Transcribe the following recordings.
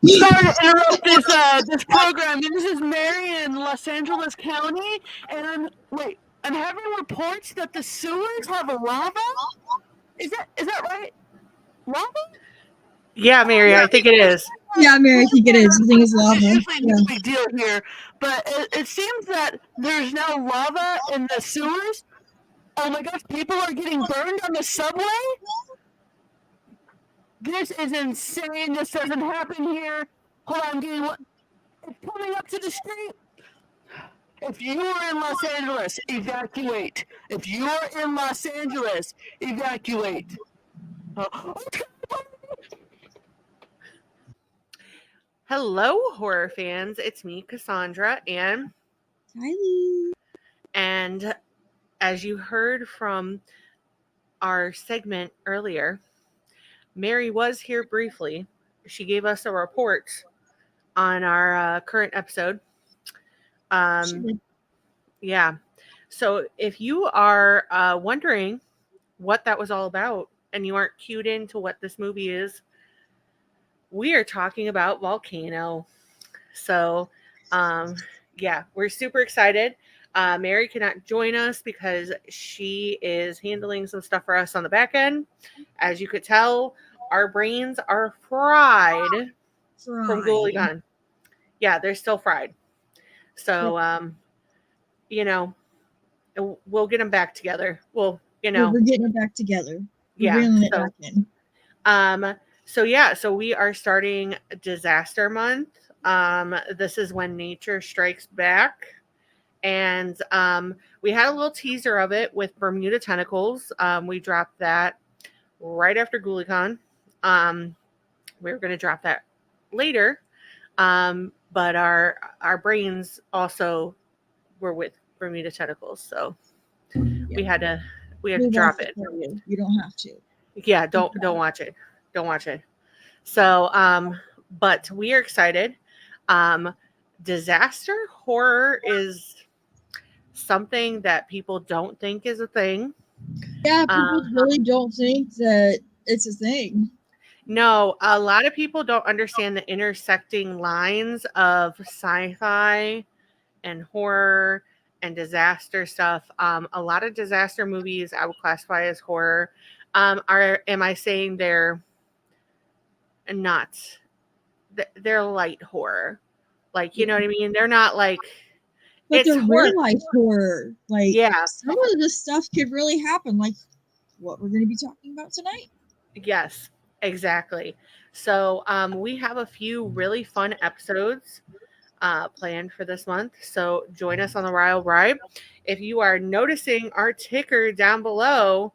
Sorry to interrupt this program. This is Mary in Los Angeles County, and I'm having reports that the sewers have lava. Is that right? Lava? Yeah, Mary, I think it is. Yeah, Mary, I think it is. I think it's lava. It's no big deal here, but it seems that there's now lava in the sewers. Oh my gosh, people are getting burned on the subway? This is insane. This doesn't happen here. Hold on, it's coming up to the street. If you are in Los Angeles, evacuate. If you are in Los Angeles, evacuate. Hello, horror fans. It's me, Cassandra, and Kylee. And as you heard from our segment earlier, Mary was here briefly. She gave us a report on our current episode. Yeah. So if you are wondering what that was all about and you aren't cued into what this movie is, we are talking about Volcano. So, yeah, we're super excited. Mary cannot join us because she is handling some stuff for us on the back end. As you could tell, our brains are fried. From Ghoulie Gun. Yeah, they're still fried. So, we'll get them back together. We're getting them back together. We're So we are starting Disaster Month. This is when nature strikes back. And we had a little teaser of it with Bermuda Tentacles. We dropped that right after GhoulieCon. We were going to drop that later. But our brains also were with Bermuda Tentacles. So we had to drop it. You don't have to. Yeah, don't watch it. Don't watch it. So, but we are excited. Disaster horror is something that people don't think is a thing. Yeah, people really don't think that it's a thing. No, a lot of people don't understand the intersecting lines of sci-fi and horror and disaster stuff. A lot of disaster movies I would classify as horror. Am I saying they're not? They're light horror. Like, you know what I mean? They're not like... But they're real life horror. Like, yeah, some of this stuff could really happen. Like what we're going to be talking about tonight. Yes, exactly. So we have a few really fun episodes planned for this month. So join us on the Wild Ride. If you are noticing our ticker down below,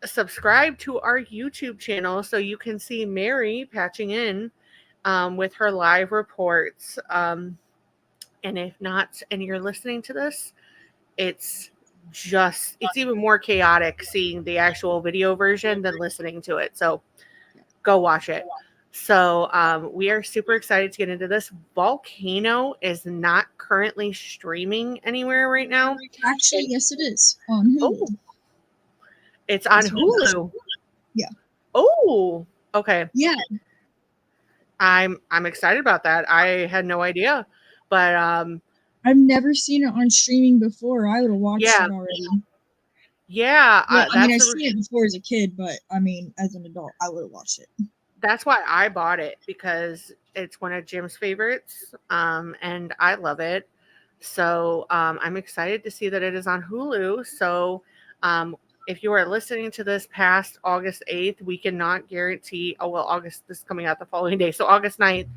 subscribe to our YouTube channel so you can see Mary patching in with her live reports. And if not, and you're listening to this, it's even more chaotic seeing the actual video version than listening to it. So go watch it. So we are super excited to get into this. Volcano is not currently streaming anywhere right now. Actually, yes, it is on Hulu. Oh, it's on Hulu. Yeah. Oh, okay. Yeah. I'm excited about that. I had no idea, but I've never seen it on streaming before. I would have watched it already. Yeah. I've seen it before as a kid, but as an adult, I would have watched it. That's why I bought it, because it's one of Jim's favorites, and I love it. So I'm excited to see that it is on Hulu. So if you are listening to this past August 8th, we cannot guarantee, this is coming out the following day. So August 9th,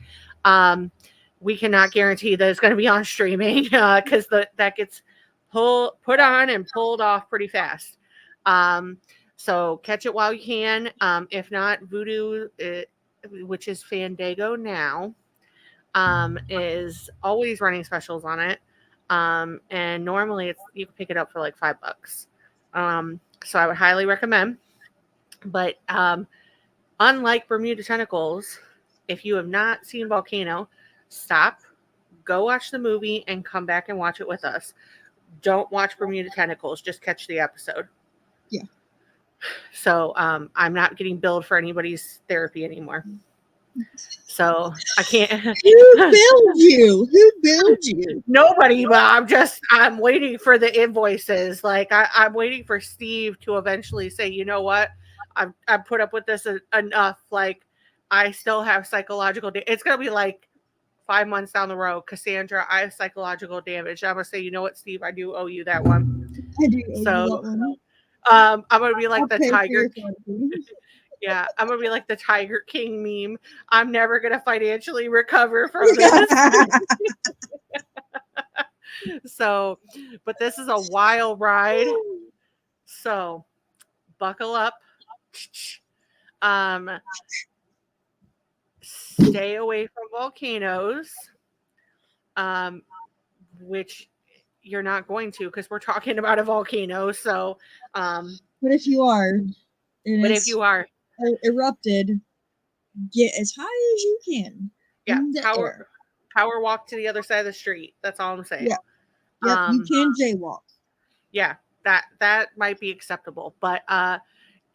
we cannot guarantee that it's going to be on streaming because that gets put on and pulled off pretty fast. So catch it while you can. If not, Vudu, which is Fandango now, is always running specials on it. And normally you can pick it up for like $5. So I would highly recommend. But unlike Bermuda Tentacles, if you have not seen Volcano, stop, go watch the movie, and come back and watch it with us. Don't watch Bermuda Tentacles. Just catch the episode. Yeah. So I'm not getting billed for anybody's therapy anymore. So I can't. Who billed you? Who billed you? Nobody, but I'm waiting for the invoices. Like I'm waiting for Steve to eventually say, you know what, I've put up with this enough. Like I still have psychological. It's gonna be like 5 months down the road. Cassandra, I have psychological damage. I'm gonna say, you know what, Steve, I do owe you that one. I do owe you So, that one. I'm gonna be like I'll the pay for Tiger. your therapy. Yeah, I'm gonna be like the Tiger King meme. I'm never gonna financially recover from this. So, but this is a wild ride. So, buckle up. Stay away from volcanoes. Which you're not going to because we're talking about a volcano. So, but if you are, if you are erupted, get as high as you can. Yeah, in the air. power walk to the other side of the street. That's all I'm saying. Yeah. Yep, you can jaywalk. Yeah, that might be acceptable. But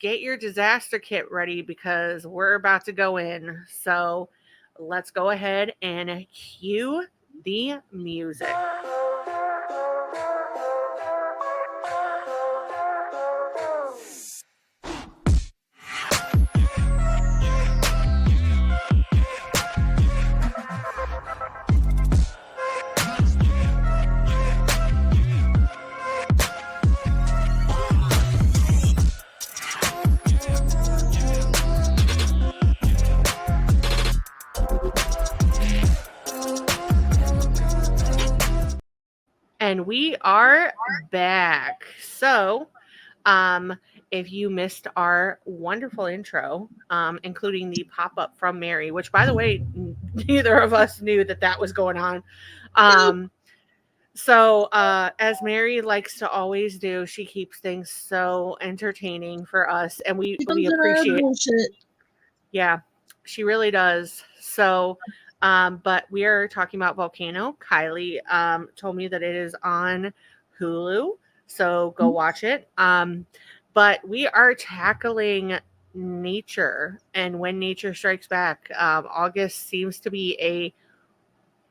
get your disaster kit ready because we're about to go in. So let's go ahead and cue the music. And we are back. So, if you missed our wonderful intro, including the pop-up from Mary, which, by the way, neither of us knew that was going on. So, as Mary likes to always do, she keeps things so entertaining for us, and we appreciate bullshit. Yeah, she really does. So, but we are talking about Volcano. Kylee told me that it is on Hulu, so go watch it. But we are tackling nature and when nature strikes back. August seems to be a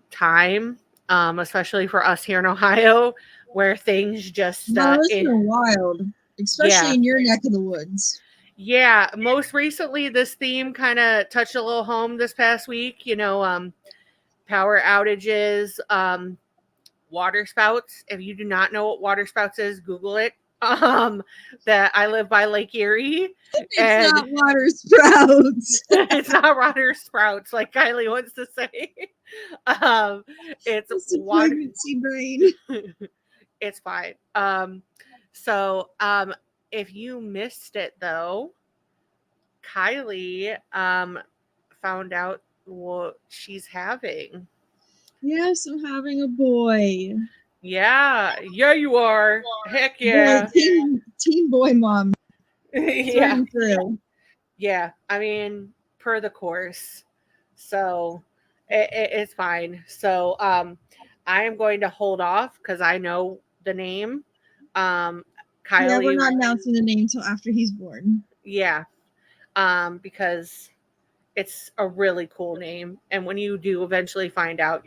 time, especially for us here in Ohio, where things just it's been wild, especially in your neck of the woods. Yeah, most recently, this theme kind of touched a little home this past week. Power outages, water spouts. If you do not know what water spouts is, Google it. That I live by Lake Erie. It's not water sprouts. It's not water sprouts, like Kylee wants to say. It's water. Pregnancy brain. It's fine. So, if you missed it, though, Kylee found out what she's having. Yes, I'm having a boy. Yeah, you are. Heck yeah. Boy, teen boy mom. Yeah. Through. Yeah, I mean, per the course. So, it's fine. So, I am going to hold off because I know the name. Kylee, we're not announcing the name till after he's born. Yeah. Because it's a really cool name. And when you do eventually find out,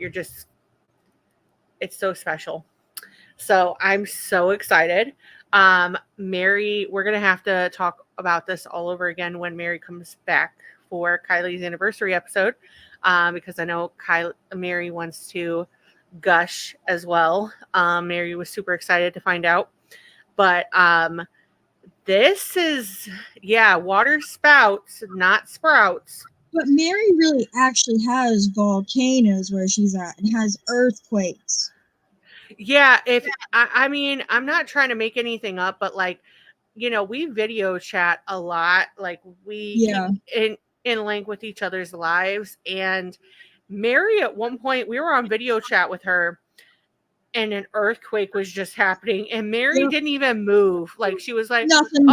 it's so special. So I'm so excited. Mary, we're going to have to talk about this all over again when Mary comes back for Kylie's anniversary episode. Because I know Mary wants to gush as well. Mary was super excited to find out. But, this is, water spouts, not sprouts. But Mary really actually has volcanoes where she's at and has earthquakes. Yeah, I mean, I'm not trying to make anything up, but we video chat a lot. Like we keep in link with each other's lives. And Mary, at one point, we were on video chat with her. And an earthquake was just happening, and Mary didn't even move. Like she was like, nothing.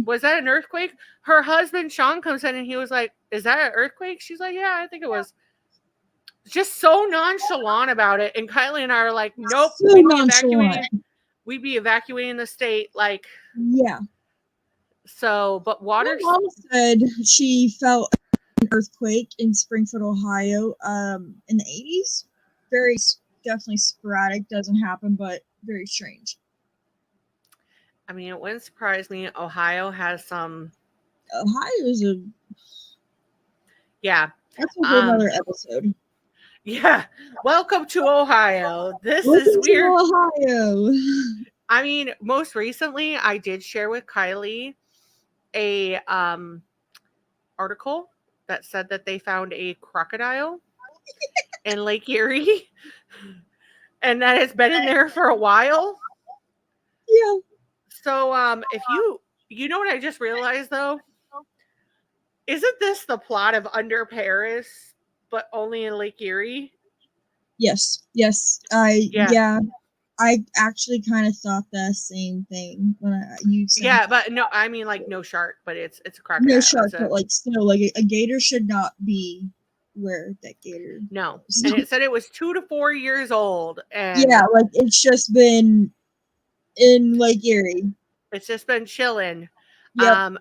Was that an earthquake? Her husband Sean comes in, and he was like, "Is that an earthquake?" She's like, "Yeah, I think it was." Just so nonchalant about it, and Kylee and I are like, "Nope, we'd be evacuating the state." Like, yeah. So, but water. My mom said she felt an earthquake in Springfield, Ohio, in the 80s. Very definitely sporadic, doesn't happen, but very strange. I mean, it wouldn't surprise me. Ohio has some. Ohio is Yeah. that's a whole other episode. Yeah. Welcome to Ohio. This Welcome is weird. to Ohio. I mean, most recently, I did share with Kylee a article that said that they found a crocodile in Lake Erie, and that it's been in there for a while. Yeah. So, if you know what I just realized though, isn't this the plot of Under Paris, but only in Lake Erie? Yes. I actually kind of thought the same thing when you said. Yeah, but no, I mean like no shark, but it's a crocodile. No shark, but like still, like a gator should not be where that gator. No, and it said it was 2 to 4 years old, and yeah, like it's just been in Lake Erie. It's just been chilling. Yep.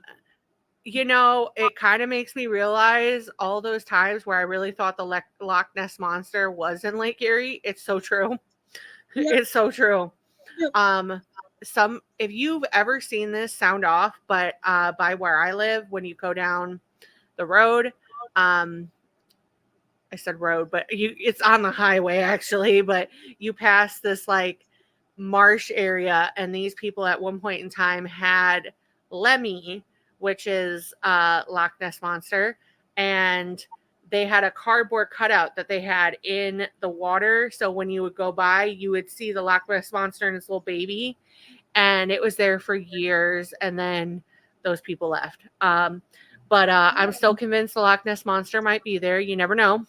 You know, it kind of makes me realize all those times where I really thought the Loch Ness Monster was in Lake Erie. It's so true. Yep. It's so true. Yep. If you've ever seen this, sound off, but by where I live, when you go down the road, I said road, but it's on the highway actually, but you pass this like marsh area, and these people at one point in time had Lemmy, which is Loch Ness Monster, and they had a cardboard cutout that they had in the water. So when you would go by, you would see the Loch Ness Monster and its little baby. And it was there for years. And then those people left. But I'm still convinced the Loch Ness Monster might be there. You never know.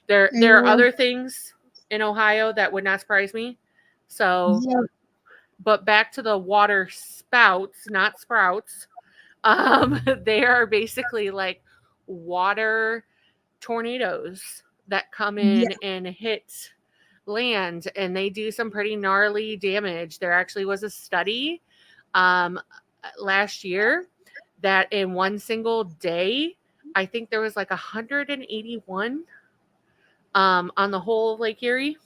There are other things in Ohio that would not surprise me. So, but back to the water spouts, not sprouts. They are basically like water tornadoes that come in and hit land, and they do some pretty gnarly damage. There actually was a study last year that in one single day, I think there was like 181 on the whole of Lake Erie.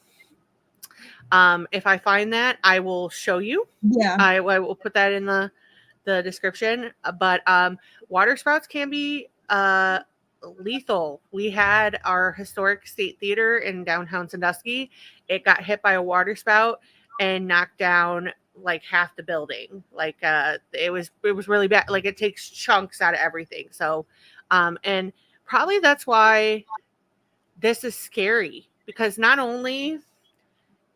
If I find that, I will show you. Yeah, I will put that in the description. But water spouts can be lethal. We had our historic state theater in downtown Sandusky. It got hit by a water spout and knocked down like half the building. Like it was really bad. Like it takes chunks out of everything. So and probably that's why this is scary, because not only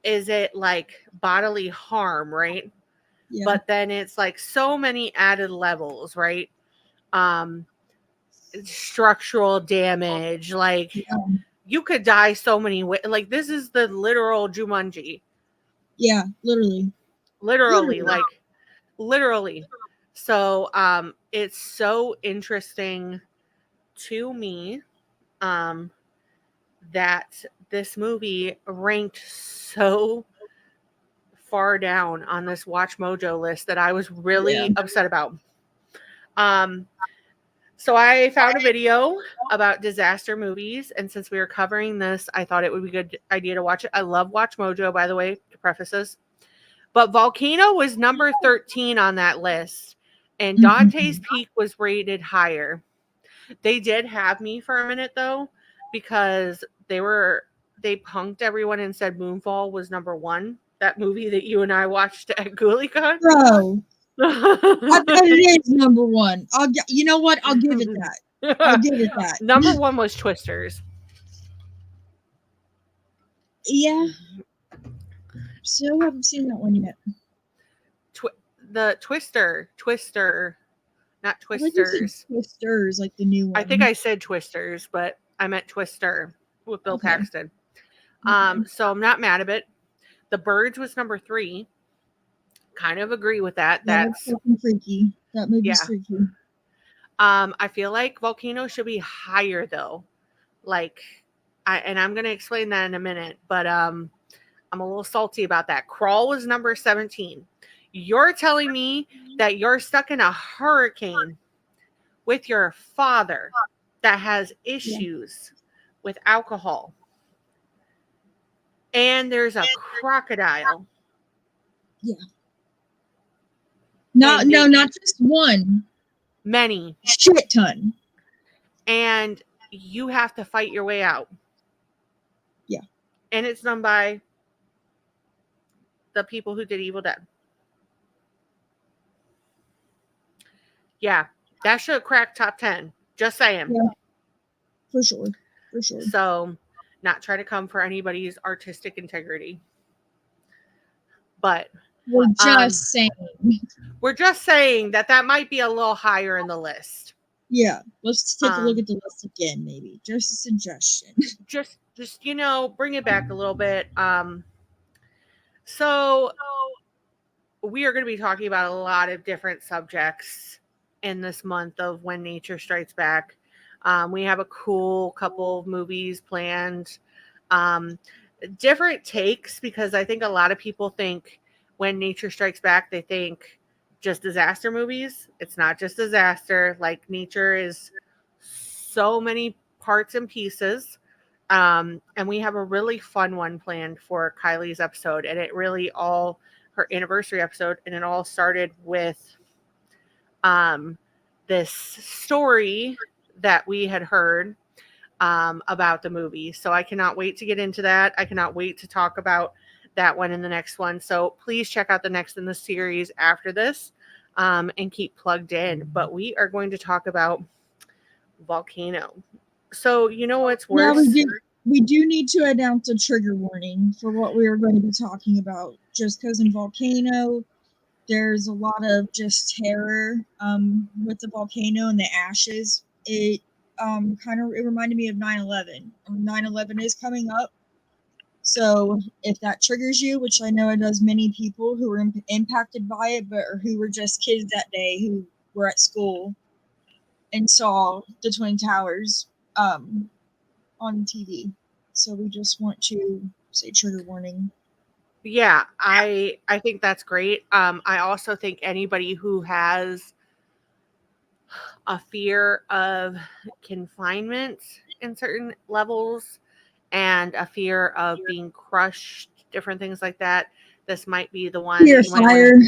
is it like bodily harm, right? Yeah. But then it's like so many added levels, right? Structural damage, like you could die so many ways. Like this is the literal Jumanji. Yeah, literally. Like literally. So it's so interesting to me that this movie ranked so far down on this Watch Mojo list that I was really upset about. So I found a video about disaster movies, and since we were covering this, I thought it would be a good idea to watch it. I love Watch Mojo, by the way, to preface this. But Volcano was number 13 on that list, and Dante's Peak was rated higher. They did have me for a minute, though, because they punked everyone and said Moonfall was number 1. That movie that you and I watched at GhoulieCon. Bro, I bet it is number 1. You know what? I'll give it that. I'll give it that. Number 1 was Twisters. Yeah. Still haven't seen that one yet. The Twister, not Twisters. Twisters, like the new one. I think I said Twisters, but I meant Twister with Bill Paxton. So I'm not mad at it. The Birds was number 3. Kind of agree with that. That's fucking freaky. That movie's freaky. I feel like Volcano should be higher though. Like, I'm gonna explain that in a minute, but I'm a little salty about that. Crawl was number 17. You're telling me that you're stuck in a hurricane with your father that has issues with alcohol. And there's a crocodile. Yeah. Not And not just one. Many. Shit ton. And you have to fight your way out. Yeah. And it's done by the people who did Evil Dead. Yeah. That should crack top 10. Just saying. Yeah. For sure. For sure. So, not try to come for anybody's artistic integrity. But we're just saying. We're just saying that might be a little higher in the list. Yeah. Let's take a look at the list again, maybe. Just a suggestion. Just bring it back a little bit. So we are going to be talking about a lot of different subjects in this month of When Nature Strikes Back. We have a cool couple of movies planned. Different takes, because I think a lot of people think When Nature Strikes Back, they think just disaster movies. It's not just disaster. Like, nature is so many parts and pieces. And we have a really fun one planned for Kylie's episode. And it really her anniversary episode. And it all started with this story that we had heard about the movie. So I cannot wait to get into that. I cannot wait to talk about that one in the next one. So please check out the next in the series after this and keep plugged in. But we are going to talk about Volcano. So, you know what's worse? Yeah, we do need to announce a trigger warning for what we are going to be talking about. Just because in Volcano, there's a lot of just terror with the volcano and the ashes. It it reminded me of 9/11. 9/11 is coming up. So if that triggers you, which I know it does many people who were impacted by it, or who were just kids that day who were at school and saw the Twin Towers on TV. So we just want to say trigger warning. Yeah, I think that's great. I also think anybody who has a fear of confinement in certain levels and a fear of being crushed, different things like that, this might be the one. Fear fire.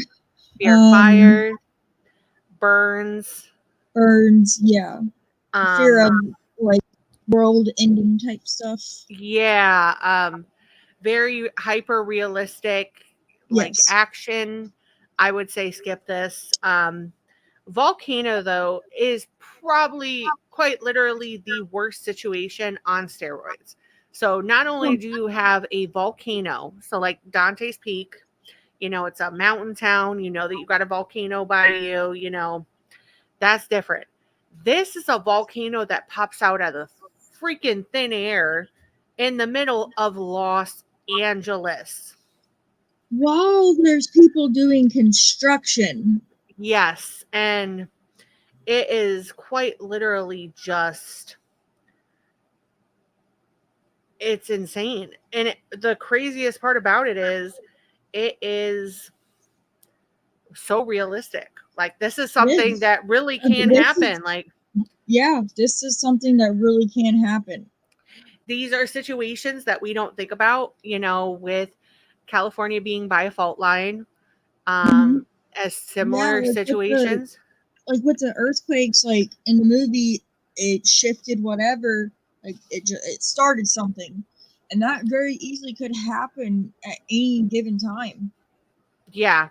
Fire, burns, yeah. Fear of like world-ending type stuff. Yeah, very hyper realistic, like action. I would say skip this. Volcano, though, is probably quite literally the worst situation on steroids. So not only do you have a volcano, so like Dante's Peak, it's a mountain town, that you got a volcano by you, that's different. This is a volcano that pops out of the freaking thin air in the middle of Los Angeles. While there's people doing construction. Yes, and it is quite literally just, it's insane. And the craziest part about it is so realistic. Like, this is something that really can happen. This is something that really can happen. These are situations that we don't think about, with California being by a fault line, as similar situations. Like with the earthquakes, like in the movie, it shifted whatever, like it started something, and that very easily could happen at any given time. Yeah.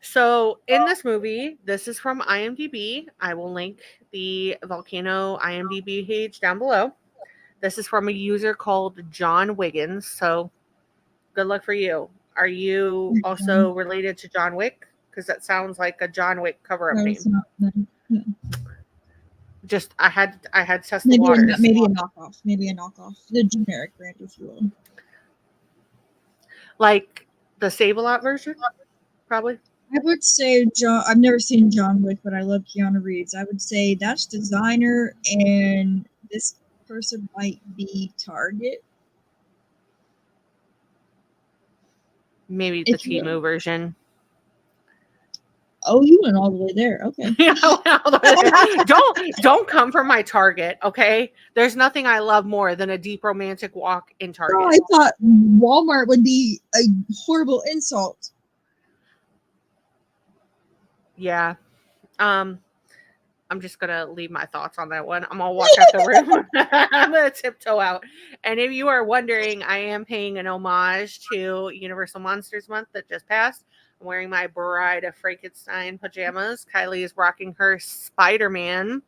So in this movie, this is from IMDb. I will link the Volcano IMDb page down below. This is from a user called John Wiggins. So good luck for you. Are you also related to John Wick? Because that sounds like a John Wick cover-up name. No. Just I had to test the waters. Maybe a knockoff. The generic brand, if you will. Like the Save-A-Lot version, probably. I would say I've never seen John Wick, but I love Keanu Reeves. I would say that's designer, and this person might be Target. Maybe the Temu version. Oh, you went all the way there. Okay. Don't come from my Target, okay? There's nothing I love more than a deep romantic walk in Target. Oh, I thought Walmart would be a horrible insult. Yeah. I'm just gonna leave my thoughts on that one. I'm gonna walk out the room. I'm gonna tiptoe out. And if you are wondering, I am paying an homage to Universal Monsters Month that just passed. I'm wearing my Bride of Frankenstein pajamas. Kylie is rocking her Spider-Man.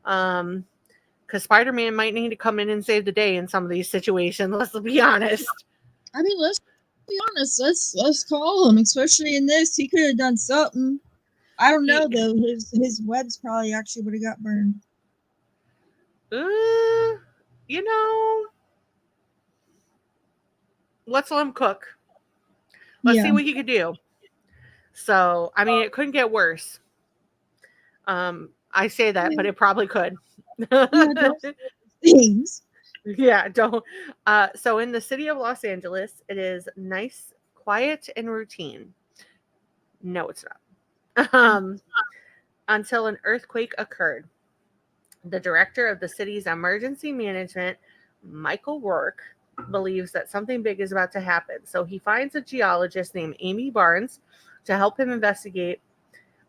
Because Spider-Man might need to come in and save the day in some of these situations. Let's be honest. I mean, let's be honest. Let's call him, especially in this. He could have done something. I don't know though. His webs probably actually would have got burned. You know, let's let him cook. Let's see what he could do. So, I mean, it couldn't get worse. I say that, but it probably could. Things. Yeah, don't. So in the city of Los Angeles, it is nice, quiet, and routine. No, it's not. Until an earthquake occurred. The director of the city's emergency management, Michael Rourke, believes that something big is about to happen. So he finds a geologist named Amy Barnes to help him investigate.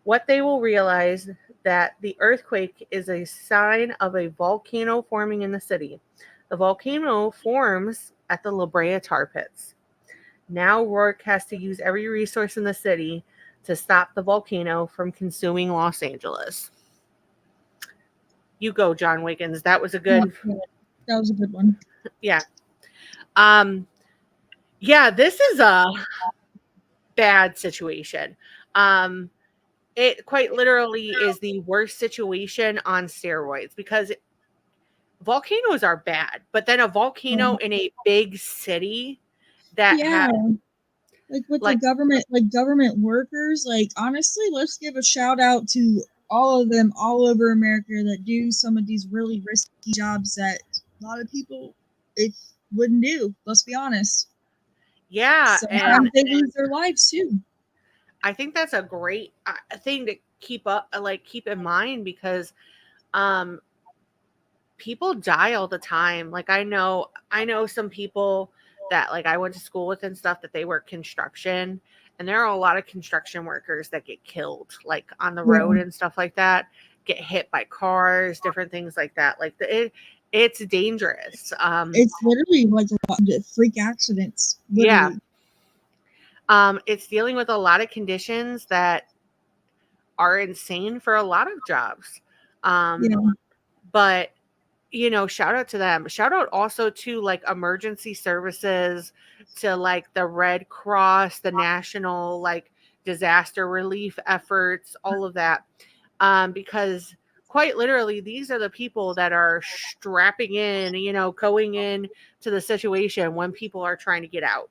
What they will realize that the earthquake is a sign of a volcano forming in the city. The volcano forms at the La Brea tar pits. Now Rourke has to use every resource in the city to stop the volcano from consuming Los Angeles. You go, John Wiggins. That was a good. That was a good one. Yeah. Yeah, this is a bad situation. It quite literally is the worst situation on steroids because volcanoes are bad, but then a volcano in a big city that like with the government workers, like honestly, let's give a shout out to all of them all over America that do some of these really risky jobs that a lot of people wouldn't do. Let's be honest. Yeah, and they lose their lives too. I think that's a great thing to keep in mind because people die all the time. Like I know some people that like I went to school with and stuff that they work construction, and there are a lot of construction workers that get killed like on the road and stuff like that, get hit by cars, different things like that. Like it's dangerous. It's literally like a lot of freak accidents. Literally. Yeah. It's dealing with a lot of conditions that are insane for a lot of jobs. But shout out to them. Shout out also to like emergency services, to like the Red Cross, the national like disaster relief efforts, all of that. Because quite literally, these are the people that are strapping in, going in to the situation when people are trying to get out.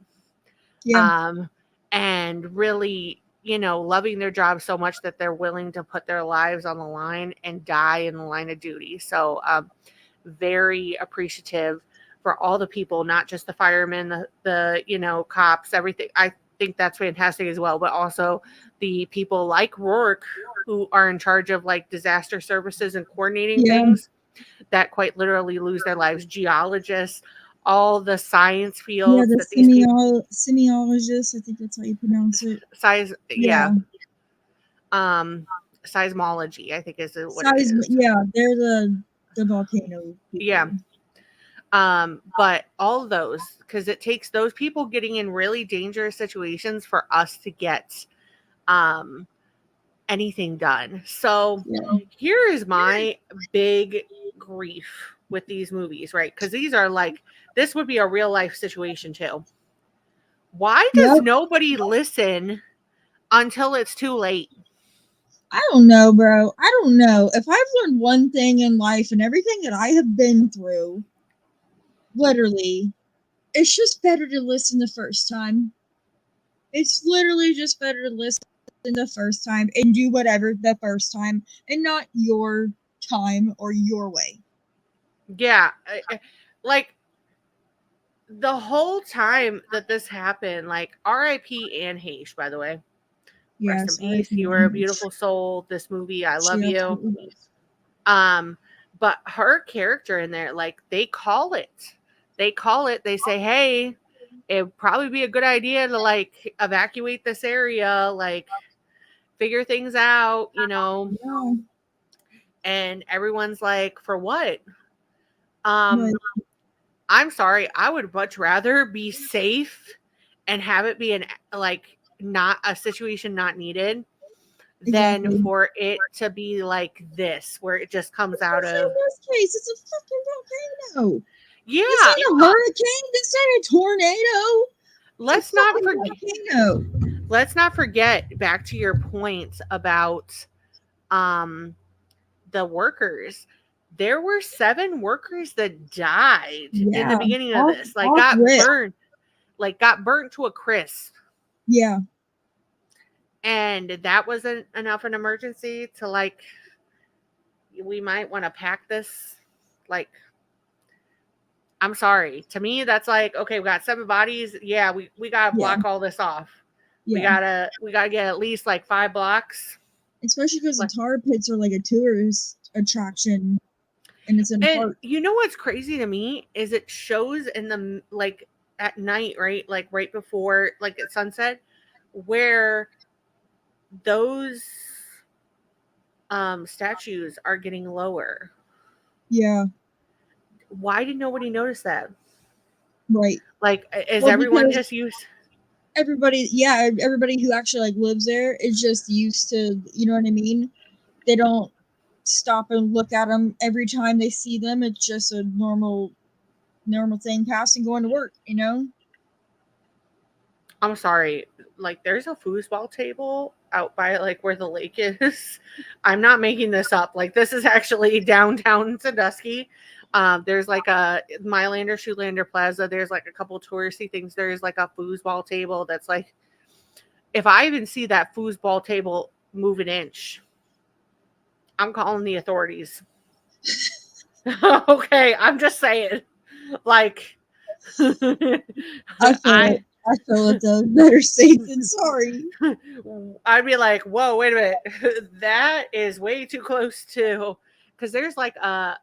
And really, loving their job so much that they're willing to put their lives on the line and die in the line of duty. So, very appreciative for all the people, not just the firemen, the cops, everything. I think that's fantastic as well, but also the people like Rourke who are in charge of like disaster services and coordinating things that quite literally lose their lives. Geologists, all the science fields. The semiologists, I think that's how you pronounce it. Seismology, I think is what it is. Yeah, they're the volcano people. Yeah. But all of those, because it takes those people getting in really dangerous situations for us to get anything done. So here is my big grief with these movies, right? Because these are like, this would be a real life situation too. Why does nobody listen until it's too late? I don't know, bro. I don't know. If I've learned one thing in life and everything that I have been through, literally, it's just better to listen the first time. It's literally just better to listen the first time and do whatever the first time and not your time or your way. Yeah. Like the whole time that this happened, like R.I.P. Anne Heche, by the way. Yeah, Rest in sorry peace. if you You were a beautiful soul. This movie, I love She you. absolutely was. But her character in there, like they call it. They say, hey, it'd probably be a good idea to like evacuate this area, like figure things out, you know. Yeah, And everyone's like, for what? Um, right. I'm sorry, I would much rather be safe and have it be like not a situation not needed than Exactly. for it to be like this, where it just comes out Especially of in this case, it's a fucking volcano. yeah. This ain't a hurricane. This ain't a tornado. Let's It's a not fucking volcano. let's not forget back to your point about the workers. There were 7 workers that died in the Yeah, beginning of this, like off rip. got burnt to a crisp. Yeah, And that wasn't enough an emergency to like, we might want to pack this. Like, I'm sorry. To me, that's like, okay, we got 7 bodies. Yeah, we gotta block all this off. yeah. We gotta get at least like 5 blocks. Especially because Like, the tar pits are like a tourist attraction, and it's in a and park. you know what's crazy to me is it shows in the like at night, right? Like right before like at sunset, where those statues are getting lower. Yeah, Why did nobody notice that? right. Like, is Well, everyone because just used? everybody who actually like lives there is just used to, you know what I mean? They don't stop and look at them every time they see them. It's just a normal thing passing going to work, you know? I'm sorry. Like, there's a foosball table out by like where the lake is. I'm not making this up. Like, this is actually downtown Sandusky. There's like a Mylander, Shoelander Plaza. There's like a couple touristy things. There's like a foosball table that's like, if I even see that foosball table move an inch, I'm calling the authorities. Okay, I'm just saying. Like, I feel it though. Better safe than sorry. I'd be like, whoa, wait a minute. That is way too close to, because there's like a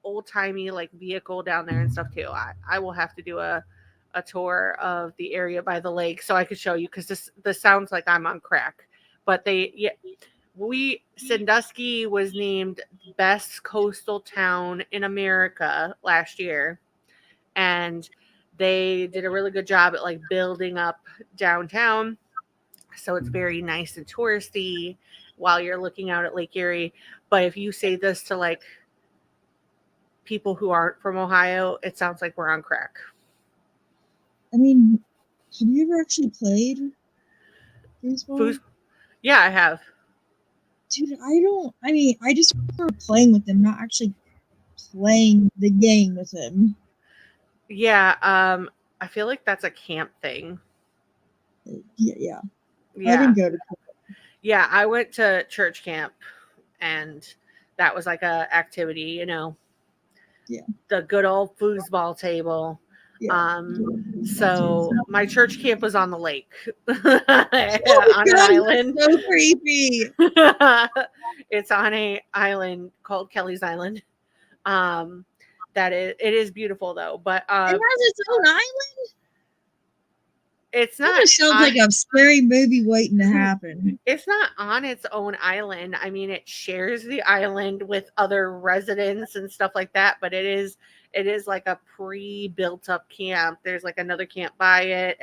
old timey like vehicle down there and stuff too. I will have to do a tour of the area by the lake so I could show you, because this sounds like I'm on crack. But Sandusky was named best coastal town in America last year, and they did a really good job at like building up downtown, so it's very nice and touristy while you're looking out at Lake Erie. But if you say this to like people who aren't from Ohio, it sounds like we're on crack. I mean, have you ever actually played foosball? Yeah, I have. Dude, I just remember playing with them, not actually playing the game with them. Yeah, I feel like that's a camp thing. Yeah. Yeah. I didn't go to camp. Yeah, I went to church camp, and that was like a activity, you know. Yeah. The good old foosball table. Yeah. So my church camp was on the lake. Oh on an island. So creepy. It's on a island called Kelly's Island. It is beautiful though, but it has its own island. It's not. That sounds like a scary movie waiting to happen. It's not on its own island. I mean, it shares the island with other residents and stuff like that, but it is like a pre-built up camp. There's like another camp by it,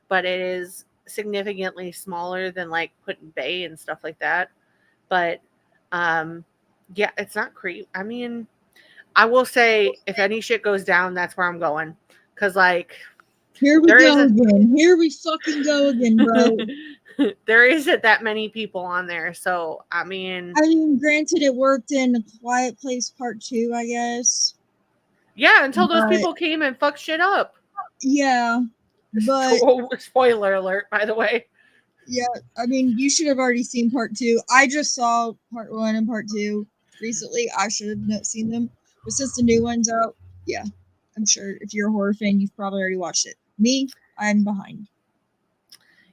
but it is significantly smaller than like Put-in Bay and stuff like that. But yeah, it's not creep. I mean, I will say if any shit goes down, that's where I'm going. Cause like, here we go again. Here we fucking go again, bro. There isn't that many people on there, so I mean, granted, it worked in A Quiet Place Part 2, I guess. Yeah, until those people came and fucked shit up. Yeah, but spoiler alert, by the way. Yeah, I mean, you should have already seen Part 2. I just saw Part 1 and Part 2 recently. I should have not seen them, but since the new one's out, yeah, I'm sure if you're a horror fan, you've probably already watched it. Me, I'm behind.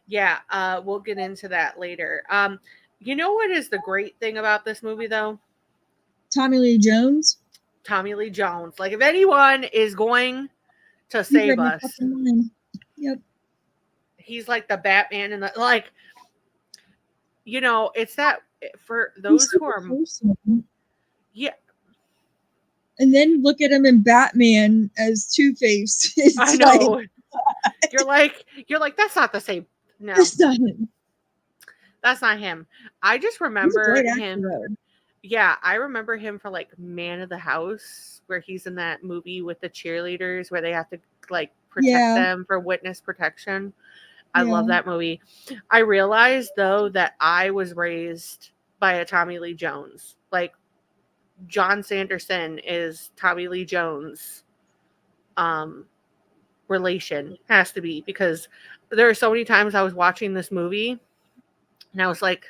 Yeah, we'll get into that later. You know what is the great thing about this movie, though? Tommy Lee Jones. Tommy Lee Jones. Like, if anyone is going to You save read my us, fucking mind. Yep. he's like the Batman, and like, it's that for He's those so who are, wholesome. yeah, And then look at him in Batman as Two-Face. It's I like, know. You're like, that's not the same. No, that's not him. that's not him. I just He's a remember great actor, him. though. Yeah, I remember him for like Man of the House, where he's in that movie with the cheerleaders where they have to like protect Yeah. them for witness protection. I Yeah. love that movie. I realized though that I was raised by a Tommy Lee Jones. Like John Sanderson is Tommy Lee Jones relation, has to be, because there are so many times I was watching this movie and I was like,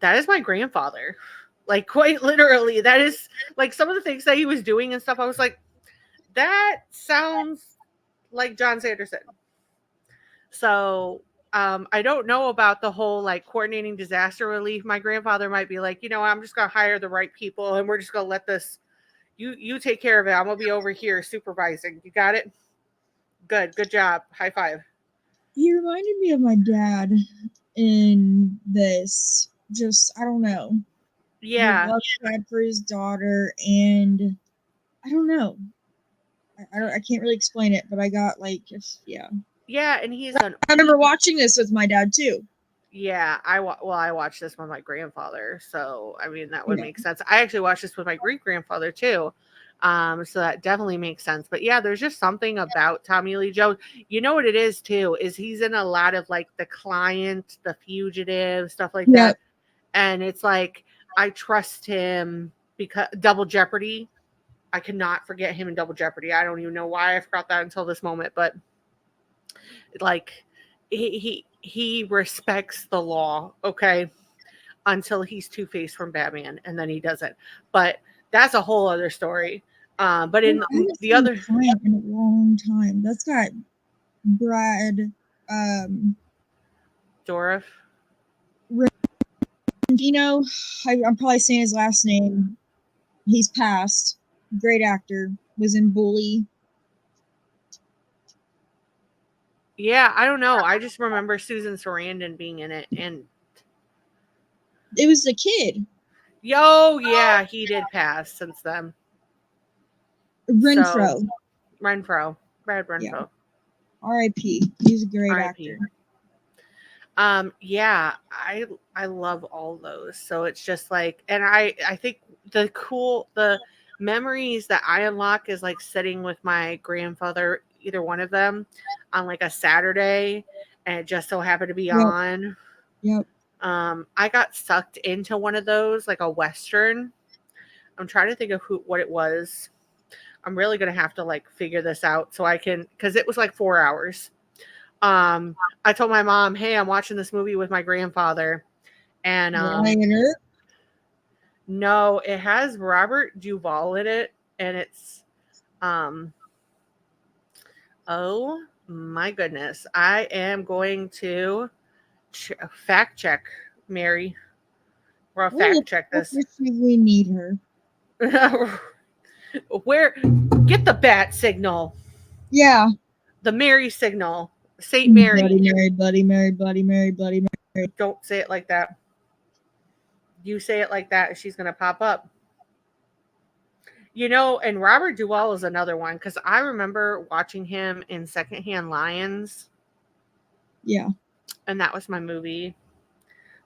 that is my grandfather. Like, quite literally, that is like some of the things that he was doing and stuff. I was like, that sounds like John Sanderson. So I don't know about the whole like coordinating disaster relief. My grandfather might be like, I'm just gonna hire the right people and we're just gonna let this, you take care of it. I'm gonna be over here supervising. You got it? Good job. High five. He reminded me of my dad in this. Just, I don't know. Yeah. The love he had for his daughter, and I don't know. I can't really explain it, but I got like, yeah. Yeah, and he's I remember watching this with my dad too. Yeah, I watched this with my grandfather, so I mean that would Yeah. make sense. I actually watched this with my great grandfather too, so that definitely makes sense. But yeah, there's just something about Tommy Lee Jones. You know what it is too is he's in a lot of like The Client, The Fugitive, stuff like Yep. that, and it's like I trust him because Double Jeopardy. I cannot forget him in Double Jeopardy. I don't even know why I forgot that until this moment, but like he respects the law, okay, until he's Two-Face from Batman, and then he doesn't. But that's a whole other story. But in the other, Client in a long time. That's got Brad Dorff. I'm probably saying his last name. He's passed. Great actor. Was in Bully. Yeah, I don't know. I just remember Susan Sarandon being in it, and It was a kid. yeah, he did pass since then. Renfro. So, Renfro. Brad Renfro. Yeah. R.I.P. He's a great R.I.P. actor. Yeah, I love all those. So it's just like, and I think the memories that I unlock is like sitting with my grandfather, either one of them, on like a Saturday, and it just so happened to be on. Yep. I got sucked into one of those, like a Western. I'm trying to think of what it was. I'm really gonna have to like figure this out so I can, because it was like 4 hours. I told my mom, hey, I'm watching this movie with my grandfather, and no, it has Robert Duvall in it, and it's oh my goodness, I am going to fact check Mary. We'll fact check this. We need her. Where, get the bat signal. Yeah. The Mary signal. Saint Mary. Bloody Mary. Don't say it like that. You say it like that, and she's gonna pop up. And Robert Duvall is another one, because I remember watching him in Secondhand Lions. Yeah. And that was my movie,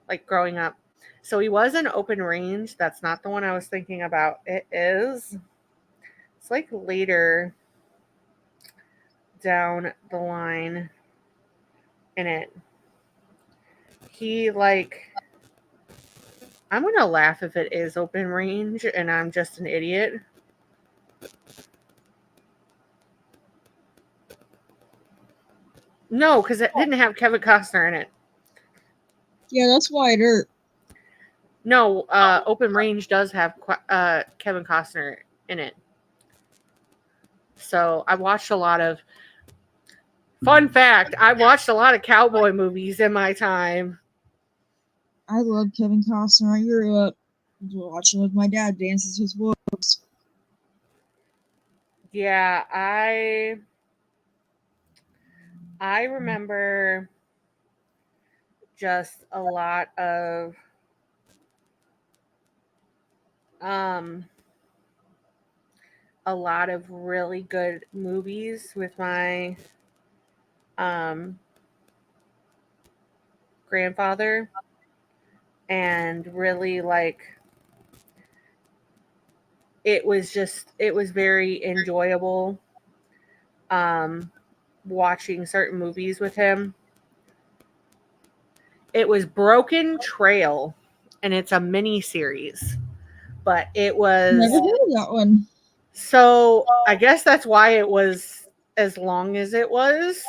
like, growing up. So he was in Open Range. That's not the one I was thinking about. It is. It's like later down the line in it. He, like, I'm going to laugh if it is Open Range and I'm just an idiot. No, because it didn't have Kevin Costner in it. Yeah, that's why it hurt. No, Open Range does have Kevin Costner in it. So I watched a lot of Fun fact, I watched a lot of cowboy movies in my time. I love Kevin Costner. I grew up watching with my dad Dances with Wolves. Yeah, I remember just um a lot of really good movies with my grandfather, and really it was very enjoyable watching certain movies with him. It was Broken Trail, and it's a mini series, but it was Never heard of that one. so I guess that's why it was as long as it was.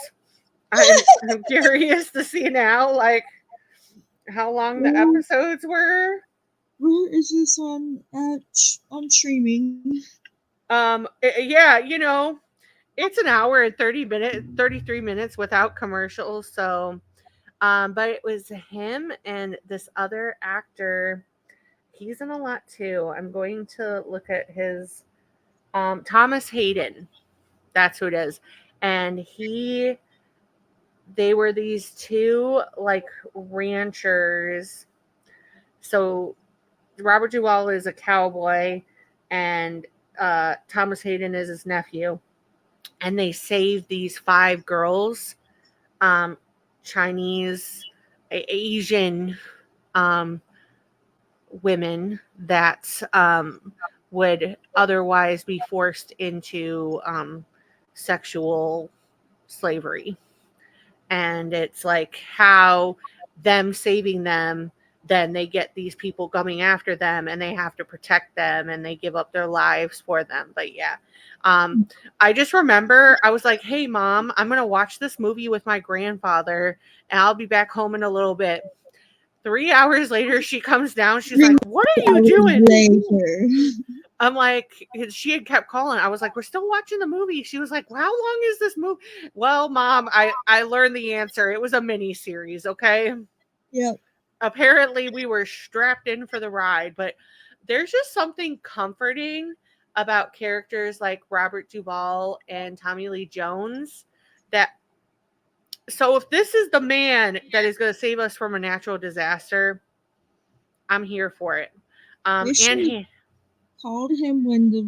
I'm curious to see now, how long the episodes were. Where is this on streaming? Yeah, it's an hour and 33 minutes without commercials. So, but it was him and this other actor. He's in a lot too. I'm going to look at his, Thomas Hayden. That's who it is. And they were these two ranchers. So Robert Duvall is a cowboy, and Thomas Hayden is his nephew. And they saved these 5 girls, Chinese, Asian women that would otherwise be forced into sexual slavery. And it's how them saving them, then they get these people coming after them, and they have to protect them, and they give up their lives for them. But yeah, I just remember I was like, hey Mom, I'm gonna watch this movie with my grandfather, and I'll be back home in a little bit. 3 hours later, she comes down, she's like, what are you doing later? I'm like, she had kept calling. I was like, we're still watching the movie. She was like, well, how long is this movie? Well, Mom, I learned the answer. It was a mini series. Okay. Yep. Apparently we were strapped in for the ride, but there's just something comforting about characters like Robert Duvall and Tommy Lee Jones so if this is the man that is going to save us from a natural disaster, I'm here for it. And he called him when the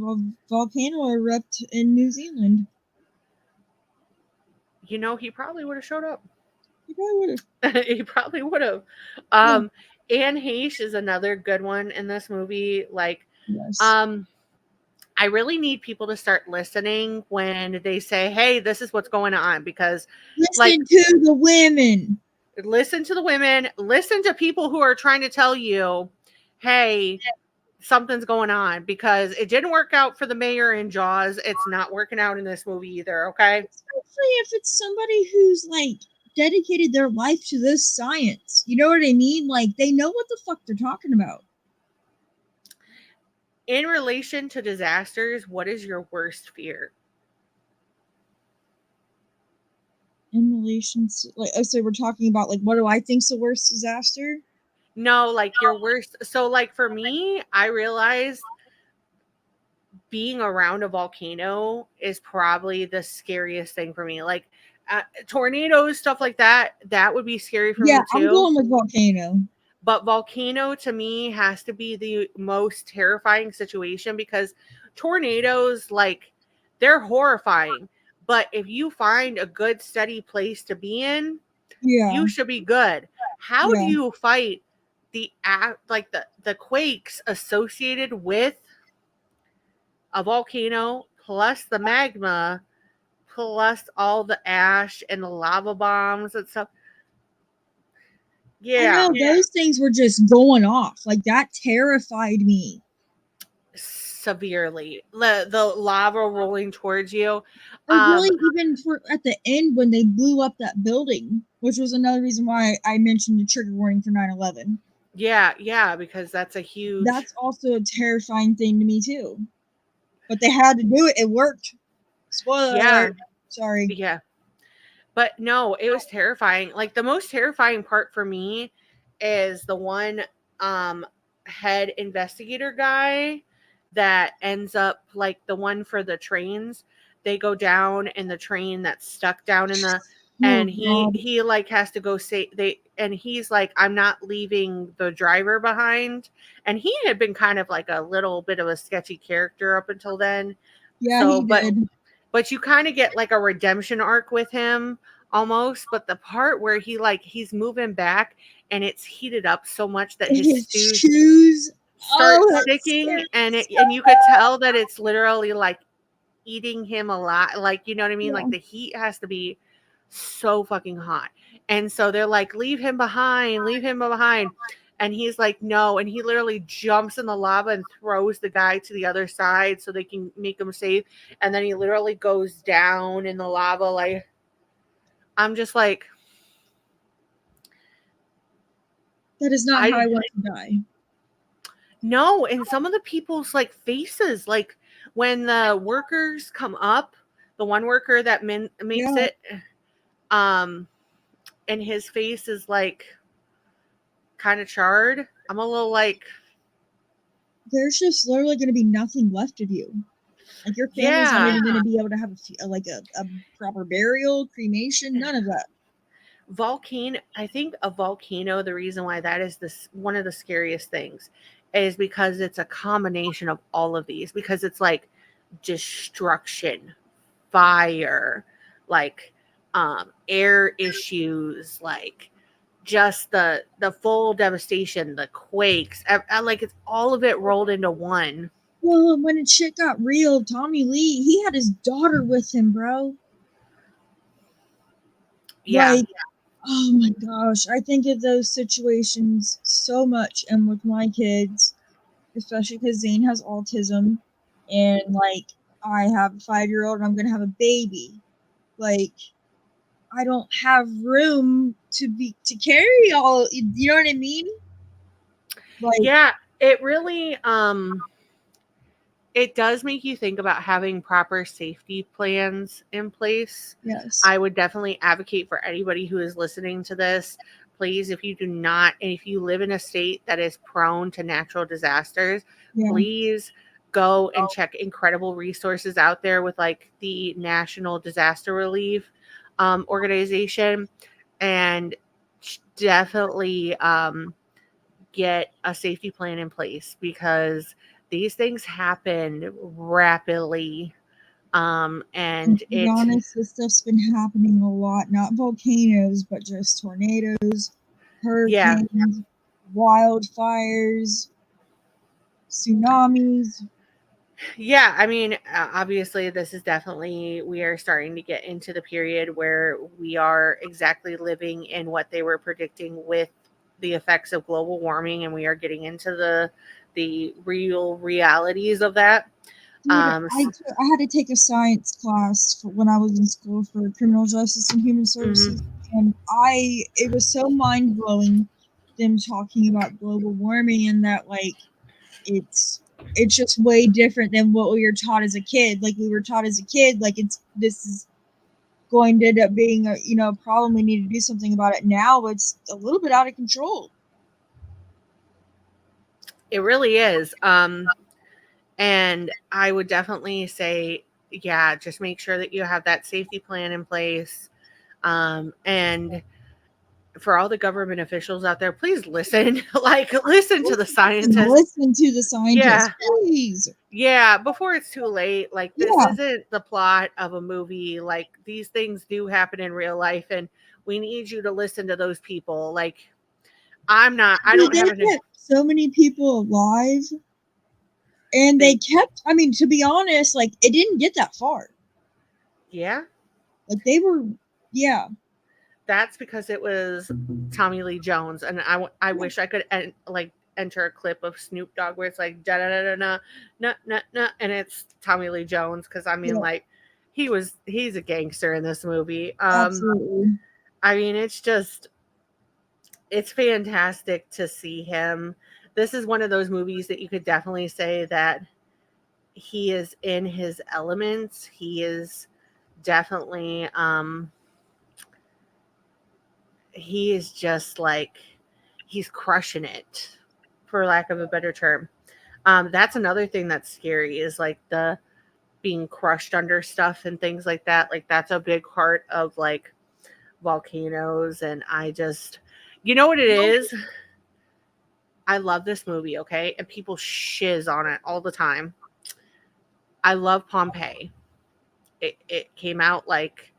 volcano erupted in New Zealand. He probably would have showed up. He probably would have. He probably would have. Anne Heche is another good one in this movie. Yes. I really need people to start listening when they say, hey, this is what's going on, because listen to the women. Listen to the women. Listen to people who are trying to tell you, hey, something's going on, because it didn't work out for the mayor in Jaws. It's not working out in this movie either. Okay. Especially if it's somebody who's dedicated their life to this science. You know what I mean? They know what the fuck they're talking about. In relation to disasters, what is your worst fear? In relation to, so we're talking about what do I think's the worst disaster? No, your worst. So for me, I realized being around a volcano is probably the scariest thing for me. Tornadoes, stuff like that would be scary for me too. Yeah, I'm going with volcano. But volcano to me has to be the most terrifying situation, because tornadoes, they're horrifying. But if you find a good, steady place to be in, you should be good. How do you fight the quakes associated with a volcano, plus the magma, plus all the ash and the lava bombs and stuff? Yeah. Those things were just going off. That terrified me. Severely. The lava rolling towards you. Or really even at the end when they blew up that building, which was another reason why I mentioned the trigger warning for 9/11. Yeah, because that's also a terrifying thing to me too. But they had to do it. It worked. Spoiler alert. Sorry. Yeah. But no, it was terrifying. Like the most terrifying part for me is the one head investigator guy that ends up like the one for the trains. They go down in the train that's stuck down in the and he like has to go say they and he's like, I'm not leaving the driver behind. And he had been kind of like a little bit of a sketchy character up until then. Yeah, So he did. but you kind of get like a redemption arc with him almost. But the part where he's moving back and it's heated up so much that his shoes start sticking, and you could tell that it's literally like eating him alive. Like, you know what I mean? Yeah. Like the heat has to be so fucking hot. And so they're like, leave him behind. And he's like, no. And he literally jumps in the lava and throws the guy to the other side so they can make him safe. And then he literally goes down in the lava. Like, I'm just like, that is not how I want to die. No. And some of the people's like faces, like when the workers come up, the one worker that makes it, and his face is like kind of charred. I'm a little like, there's just literally going to be nothing left of you. Like your family's not even going to be able to have a proper burial, cremation, none of that. Volcano. I think a volcano. The reason why that is one of the scariest things is because it's a combination of all of these. Because it's like destruction, fire, like air issues, like just the full devastation, the quakes, like it's all of it rolled into one. Well, when shit got real, Tommy Lee, he had his daughter with him, bro. Yeah. Like, oh my gosh, I think of those situations so much, and with my kids, especially because Zane has autism, and like I have a 5-year-old, and I'm gonna have a baby. Like, I don't have room to carry all. You know what I mean? Like, yeah, it really it does make you think about having proper safety plans in place. Yes, I would definitely advocate for anybody who is listening to this. Please, if you do not, and if you live in a state that is prone to natural disasters, please go and check incredible resources out there with like the National Disaster Relief organization, and definitely get a safety plan in place, because these things happen rapidly. And to be honest, this stuff's been happening a lot, not volcanoes, but just tornadoes, hurricanes, wildfires, tsunamis. Yeah, I mean, obviously, this is definitely, we are starting to get into the period where we are exactly living in what they were predicting with the effects of global warming, and we are getting into the real realities of that. Dude, I had to take a science class when I was in school for criminal justice and human services, and it was so mind blowing them talking about global warming, and that like it's just way different than what we were taught as a kid. Like we were taught as a kid, like this is going to end up being a problem. We need to do something about it. Now it's a little bit out of control. It really is. And I would definitely say, yeah, just make sure that you have that safety plan in place. And for all the government officials out there, please listen. Listen to the scientists. Listen to the scientists, please. Yeah, before it's too late. Like, this isn't the plot of a movie. Like, these things do happen in real life, and we need you to listen to those people. Like, I don't have so many people alive. And they kept, I mean, to be honest, like, it didn't get that far. Yeah. Like, they were, yeah. That's because it was Tommy Lee Jones. And I wish I could, enter a clip of Snoop Dogg where it's like, da-da-da-da-da, nah, and it's Tommy Lee Jones. Because, I mean, like, he's a gangster in this movie. Absolutely. I mean, it's fantastic to see him. This is one of those movies that you could definitely say that he is in his elements. He is definitely he is just like, he's crushing it, for lack of a better term. That's another thing that's scary, is like the being crushed under stuff and things like that. Like that's a big part of like volcanoes. And I just, you know what it is? I love this movie, okay? And people shiz on it all the time. I love Pompeii. It came out like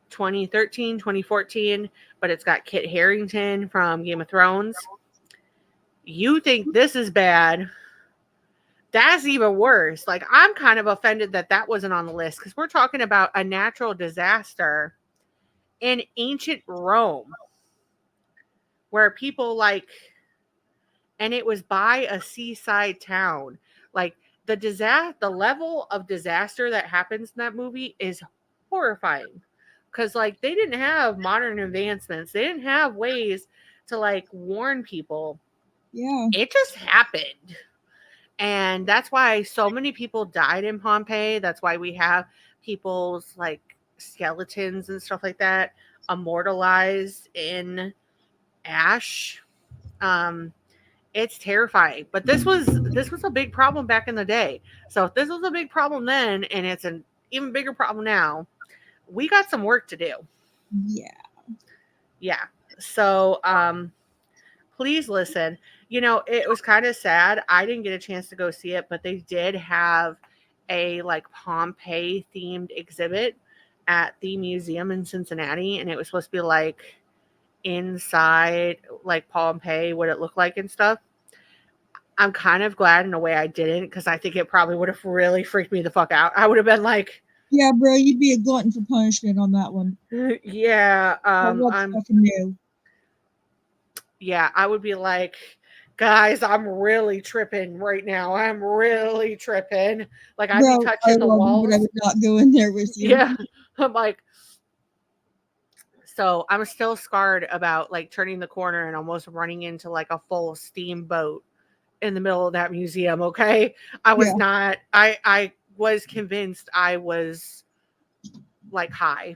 2013, 2014, but it's got Kit Harington from Game of Thrones. You think this is bad? That's even worse. Like, I'm kind of offended that that wasn't on the list, because we're talking about a natural disaster in ancient Rome where people like, and it was by a seaside town. Like the level of disaster that happens in that movie is horrifying, because like they didn't have modern advancements. They didn't have ways to like warn people. Yeah. It just happened. And that's why so many people died in Pompeii. That's why we have people's like skeletons and stuff like that immortalized in ash. It's terrifying. But this was a big problem back in the day. So if this was a big problem then, and it's an even bigger problem now, we got some work to do. Yeah. So please listen. You know, it was kind of sad. I didn't get a chance to go see it, but they did have a like Pompeii themed exhibit at the museum in Cincinnati, and it was supposed to be like inside like Pompeii, what it looked like and stuff. I'm kind of glad in a way I didn't, because I think it probably would have really freaked me the fuck out. I would have been like, yeah, bro, you'd be a glutton for punishment on that one. Yeah, I'm fucking new. Yeah, I would be like, guys, I'm really tripping right now. I'm really tripping. Like, I'd be touching the walls. But I would not go in there with you. Yeah, I'm like, so I'm still scarred about like turning the corner and almost running into like a full steamboat in the middle of that museum. Okay, I was not. I was convinced I was like high.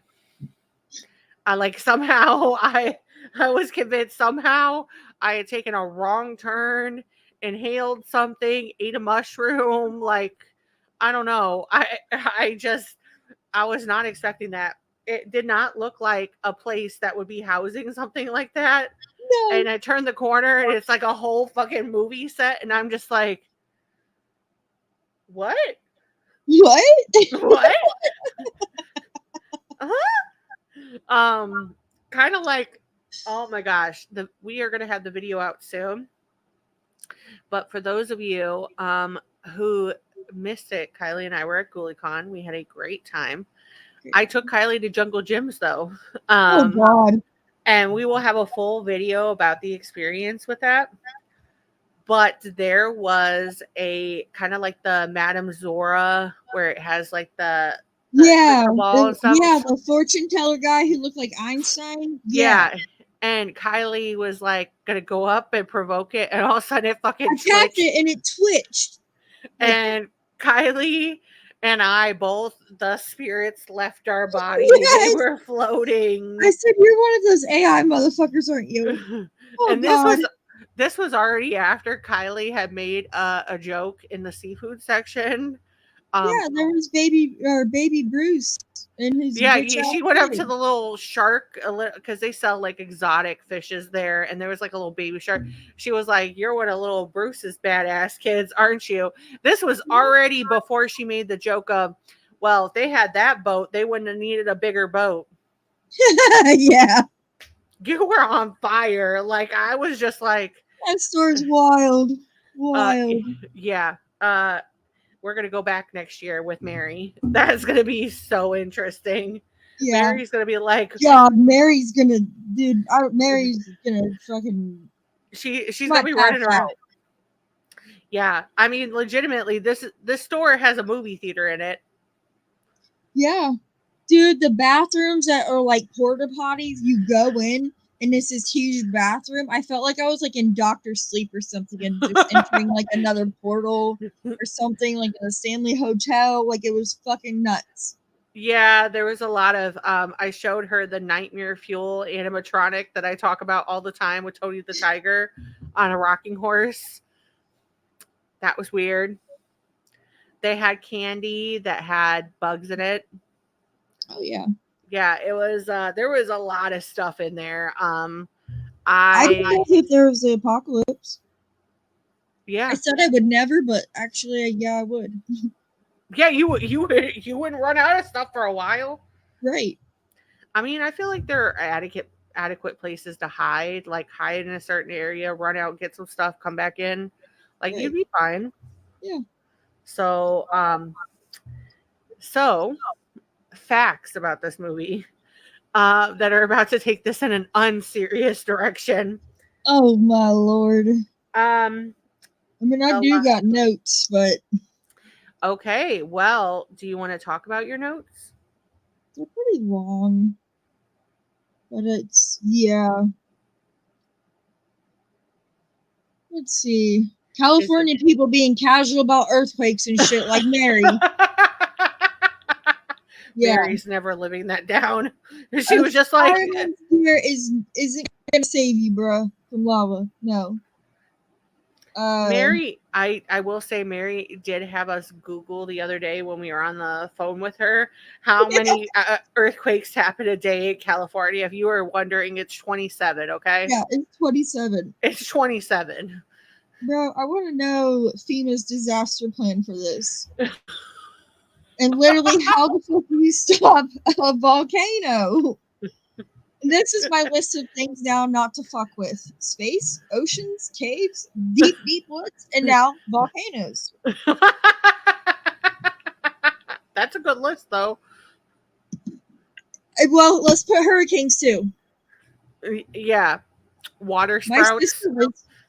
I like somehow I was convinced somehow I had taken a wrong turn, inhaled something, ate a mushroom. Like, I don't know. I was not expecting that. It did not look like a place that would be housing something like that. No. And I turned the corner and it's like a whole fucking movie set. And I'm just like, what? What? Kind of like, oh my gosh, we are going to have the video out soon. But for those of you who missed it, Kylie and I were at GhoulieCon. We had a great time. I took Kylie to Jungle Gyms though. Oh God. And we will have a full video about the experience with that. But there was a kind of like the Madame Zora, where it has like the ball and stuff. Yeah, the fortune teller guy who looked like Einstein. Yeah. And Kylie was like gonna go up and provoke it, and all of a sudden it fucking attacked it, and it twitched. And Kylie and I both, the spirits left our body. Yes. They were floating. I said, "You're one of those AI motherfuckers, aren't you?" Oh, and this was already after Kylie had made a joke in the seafood section. Yeah, there was baby Bruce in his. Yeah, she went up to the little shark, because they sell like exotic fishes there, and there was like a little baby shark. She was like, "You're one of little Bruce's badass kids, aren't you?" This was already before she made the joke of, well, if they had that boat, they wouldn't have needed a bigger boat. Yeah. You were on fire. Like, I was just like, that story's wild. Yeah. We're going to go back next year with Mary. That's going to be so interesting. Yeah. Mary's going to be like, yeah, Mary's going to fucking. She's going to be running around. Yeah. I mean, legitimately, this store has a movie theater in it. Yeah. Dude, the bathrooms that are like porta potties, you go in and it's this huge bathroom. I felt like I was like in Dr. Sleep or something, and just entering like another portal or something, like in a Stanley Hotel. Like, it was fucking nuts. Yeah, there was a lot of I showed her the Nightmare Fuel animatronic that I talk about all the time with Tony the Tiger on a rocking horse. That was weird. They had candy that had bugs in it. Oh yeah. Yeah, it was there was a lot of stuff in there. I don't know if there was the apocalypse. Yeah. I said I would never, but actually, yeah, I would. Yeah, you wouldn't run out of stuff for a while. Right. I mean, I feel like there are adequate places to hide, like hide in a certain area, run out, get some stuff, come back in. Like Right. you'd be fine. Yeah. So facts about this movie that are about to take this in an unserious direction. Oh my lord. I Um mean, I do got notes, but okay, well, do you want to talk about your notes? they're pretty long. But it's, yeah. Let's see. California people being casual about earthquakes and shit like Mary. Yeah. Mary's never living that down. She was just like, here isn't gonna save you, bro, from lava. No. Mary, I will say Mary did have us Google the other day when we were on the phone with her how many earthquakes happen a day in California. If you were wondering, it's 27, okay? Yeah, it's 27. It's 27. Bro, I want to know FEMA's disaster plan for this. And literally, how the fuck do you stop a volcano? And this is my list of things now not to fuck with. Space, oceans, caves, deep, deep woods, and now volcanoes. That's a good list, though. Well, let's put hurricanes, too. Yeah. Water sprouts.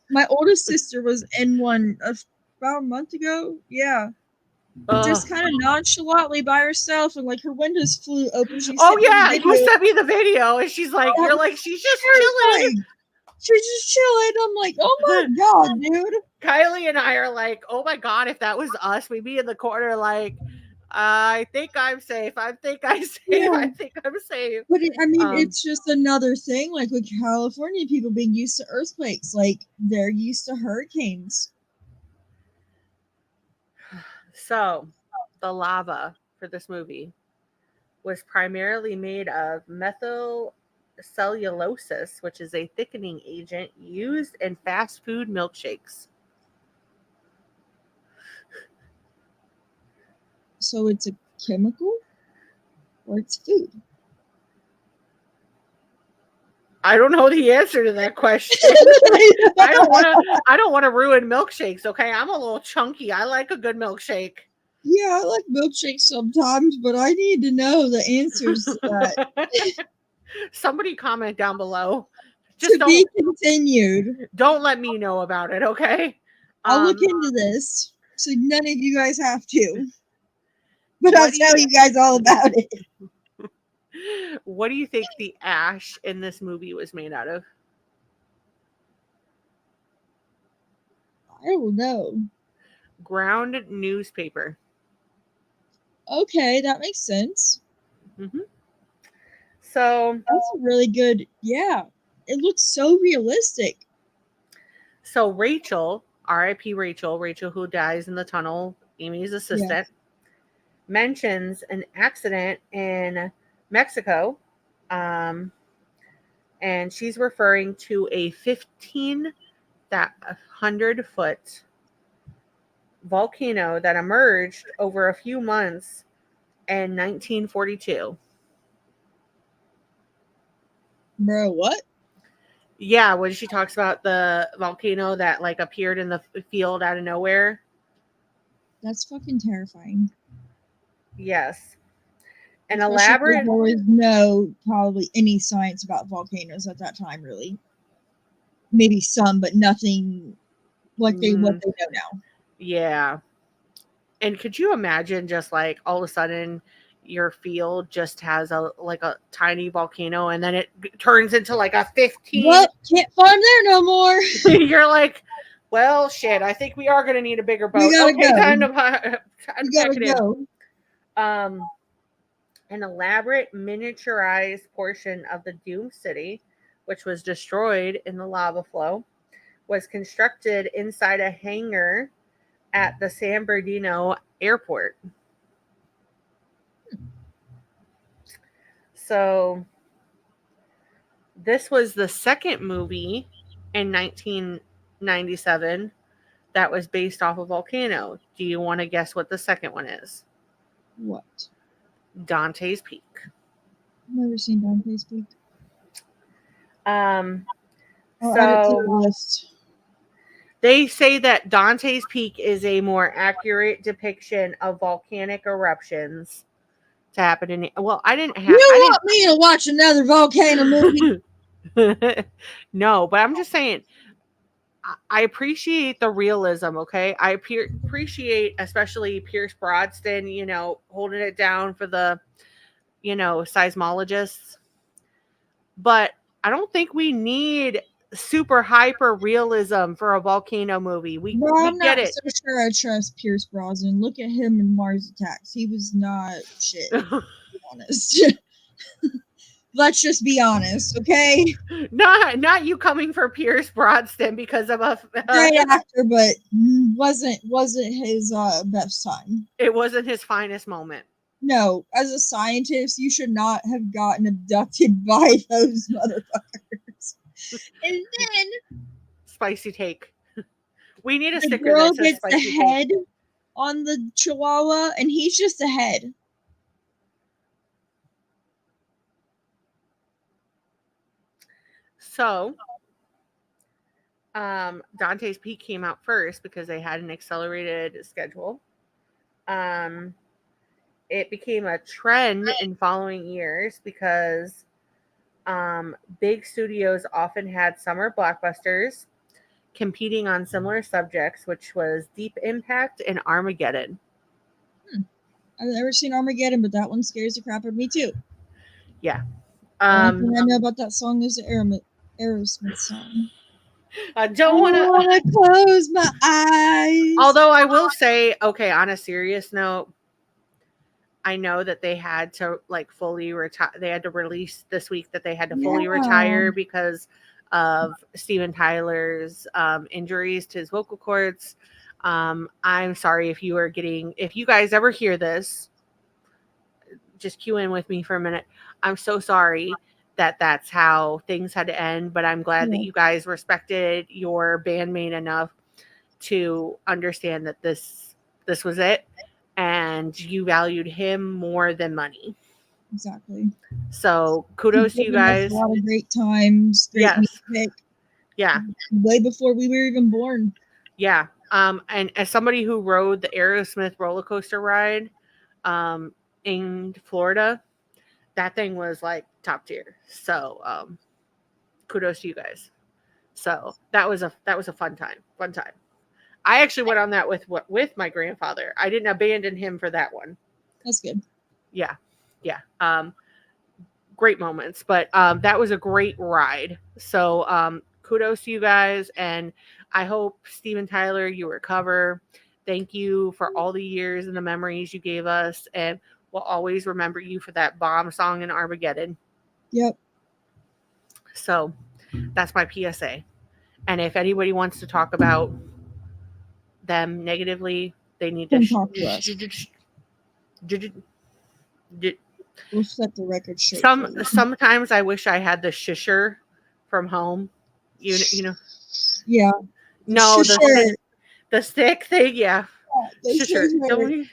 My oldest sister was in one about a month ago. Yeah. Just kind of nonchalantly by herself, and like her windows flew open. She oh yeah, you sent me the video, and she's like, "You're like, she's just chilling. She's just chilling." I'm like, "Oh my god, dude!" Kylie and I are like, "Oh my god, if that was us, we'd be in the corner like, I think I'm safe. I think I'm safe. Yeah. I think I'm safe." But it's just another thing, like with California people being used to earthquakes, like they're used to hurricanes. So, the lava for this movie was primarily made of methyl celluloses, which is a thickening agent used in fast food milkshakes. So it's a chemical or it's food? I don't know the answer to that question. I don't want to ruin milkshakes, okay? I'm a little chunky. I like a good milkshake. Yeah, I like milkshakes sometimes, but I need to know the answers to that. Somebody comment down below. Just to be continued. Don't let me know about it, okay? I'll look into this, so none of you guys have to. But I'll tell you guys all about it. What do you think the ash in this movie was made out of? I don't know. Ground newspaper. Okay, that makes sense. Mm-hmm. So that's a really good. Yeah, it looks so realistic. So Rachel, R.I.P. Rachel who dies in the tunnel, Amy's assistant, mentions an accident in Mexico, and she's referring to a 1,500-foot volcano that emerged over a few months in 1942. Bro, what? Yeah, when she talks about the volcano that like appeared in the field out of nowhere. That's fucking terrifying. Yes. An Especially elaborate. There was no probably any science about volcanoes at that time, really. Maybe some, but nothing like what they know now. Yeah. And could you imagine just like all of a sudden your field just has a tiny volcano and then it turns into like a 15. What? Can't farm there no more. You're like, well, shit, I think we are going to need a bigger boat. We gotta okay, go. time to pack it go. in. An elaborate miniaturized portion of the doomed city, which was destroyed in the lava flow, was constructed inside a hangar at the San Bernardino airport. So this was the second movie in 1997 that was based off of Volcano. Do you want to guess what the second one is? What? Dante's Peak. Never seen Dante's Peak. I'll add it to the list. They say that Dante's Peak is a more accurate depiction of volcanic eruptions to happen in. Well, I didn't have. You want me to watch another volcano movie? No, but I'm just saying. I appreciate the realism. Okay, I appreciate especially Pierce Brosnan. Holding it down for the, seismologists. But I don't think we need super hyper realism for a volcano movie. We I'm get not it. so sure I trust Pierce Brosnan. Look at him in Mars Attacks. He was not shit, to be honest. Let's just be honest, okay? Not you coming for Pierce Brosnan because of a great actor, but wasn't his best time. It wasn't his finest moment. No, as a scientist, you should not have gotten abducted by those motherfuckers. And then spicy take. We need a the sticker girl that says gets spicy the head on the chihuahua, and he's just a head. So, Dante's Peak came out first because they had an accelerated schedule. It became a trend in following years because big studios often had summer blockbusters competing on similar subjects, which was Deep Impact and Armageddon. I've never seen Armageddon, but that one scares the crap out of me too. Yeah. The only thing I know about that song is the Aerosmith song. I don't want to close my eyes. Although I will say, okay, on a serious note, I know that they had to fully retire. They had to release this week that they had to fully retire because of Steven Tyler's injuries to his vocal cords. I'm sorry if you guys ever hear this, just cue in with me for a minute. I'm so sorry that that's how things had to end, but I'm glad that you guys respected your bandmate enough to understand that this was it, and you valued him more than money. Exactly. So kudos to you guys. A lot of great times, great music. Yeah. Way before we were even born. Yeah. And as somebody who rode the Aerosmith roller coaster ride in Florida, that thing was top tier. So kudos to you guys. So that was a fun time. I actually went on that with my grandfather. I didn't abandon him for that one. That's good. Yeah. Great moments, but that was a great ride. So kudos to you guys, and I hope Steven Tyler, you recover. Thank you for all the years and the memories you gave us, and we'll always remember you for that bomb song in Armageddon. Yep. So that's my PSA. And if anybody wants to talk about them negatively, they need to talk to us. We'll set the record straight. Sometimes I wish I had the shisher from home. You know. Yeah. No, the stick thing. Yeah. Shisher.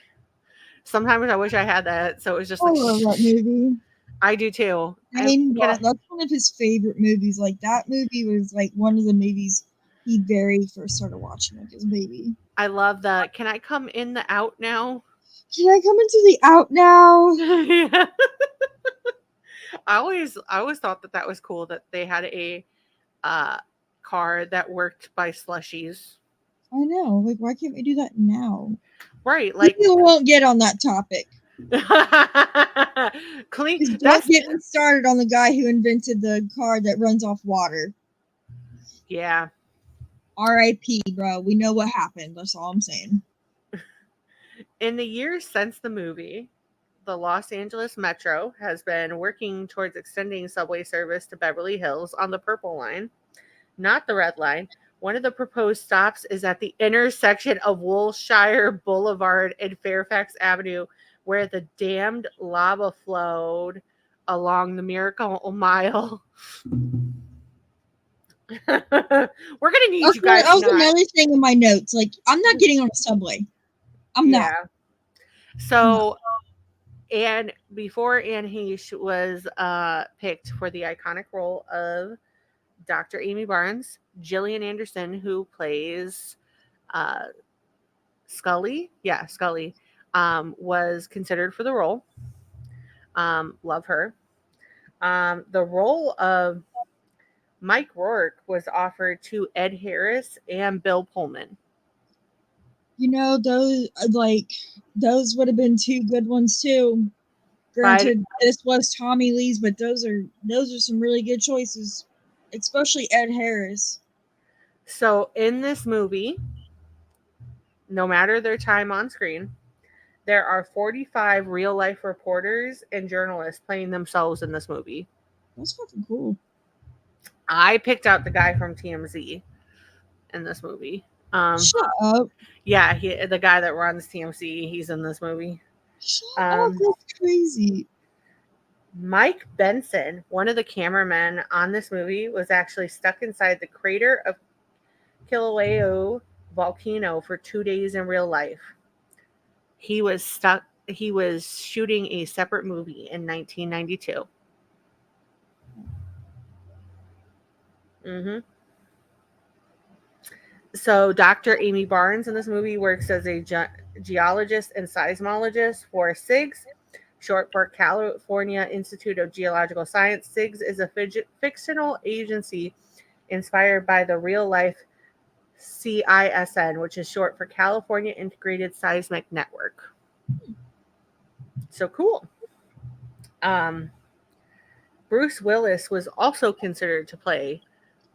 Sometimes I wish I had that. So it was just I love that movie. I do too. That's one of his favorite movies. That movie was one of the movies he very first started watching as a baby. I love that. Can I come in the out now? Can I come into the out now? Yeah. I always thought that was cool that they had a car that worked by slushies. I know. Why can't we do that now? Right. People won't get on that topic. Clean. Don't get me started on the guy who invented the car that runs off water. Yeah. R.I.P. bro. We know what happened. That's all I'm saying. In the years since the movie, the Los Angeles Metro has been working towards extending subway service to Beverly Hills on the Purple Line, not the Red Line. One of the proposed stops is at the intersection of Wilshire Boulevard and Fairfax Avenue, where the damned lava flowed along the Miracle Mile. We're gonna need you guys. That was another thing in my notes. Like, I'm not getting on a subway. I'm not. So, and before Anne Heche was picked for the iconic role of Dr. Amy Barnes, Gillian Anderson, who plays Scully, was considered for the role. Love her. The role of Mike Rourke was offered to Ed Harris and Bill Pullman. You know, those would have been two good ones too. Granted, this was Tommy Lee's, but those are some really good choices, especially Ed Harris. So in this movie, no matter their time on screen, there are 45 real life reporters and journalists playing themselves in this movie. That's fucking cool. I picked out the guy from TMZ in this movie. Shut up. Yeah, the guy that runs TMZ, he's in this movie. Shut up, that's crazy. Mike Benson, one of the cameramen on this movie, was actually stuck inside the crater of Kilauea Volcano for 2 days in real life. He was shooting a separate movie in 1992. So Dr. Amy Barnes in this movie works as a geologist and seismologist for CIGS, short for California Institute of Geological Science. CIGS is a fictional agency inspired by the real-life CISN, which is short for California Integrated Seismic Network. So cool. Bruce Willis was also considered to play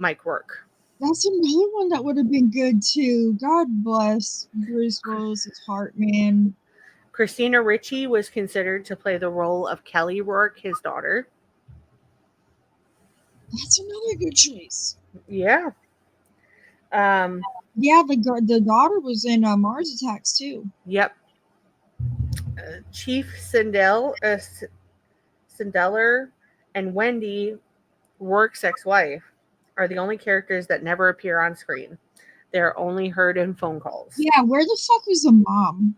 Mike Rourke. That's another one that would have been good too. God bless Bruce Willis's heart, man. Christina Ricci was considered to play the role of Kelly Rourke, his daughter. That's another good choice. Yeah. Yeah, the daughter was in Mars Attacks too. Yep. Chief Sindeller and Wendy, Rourke's ex-wife, are the only characters that never appear on screen. They're only heard in phone calls. Yeah, where the fuck was the mom?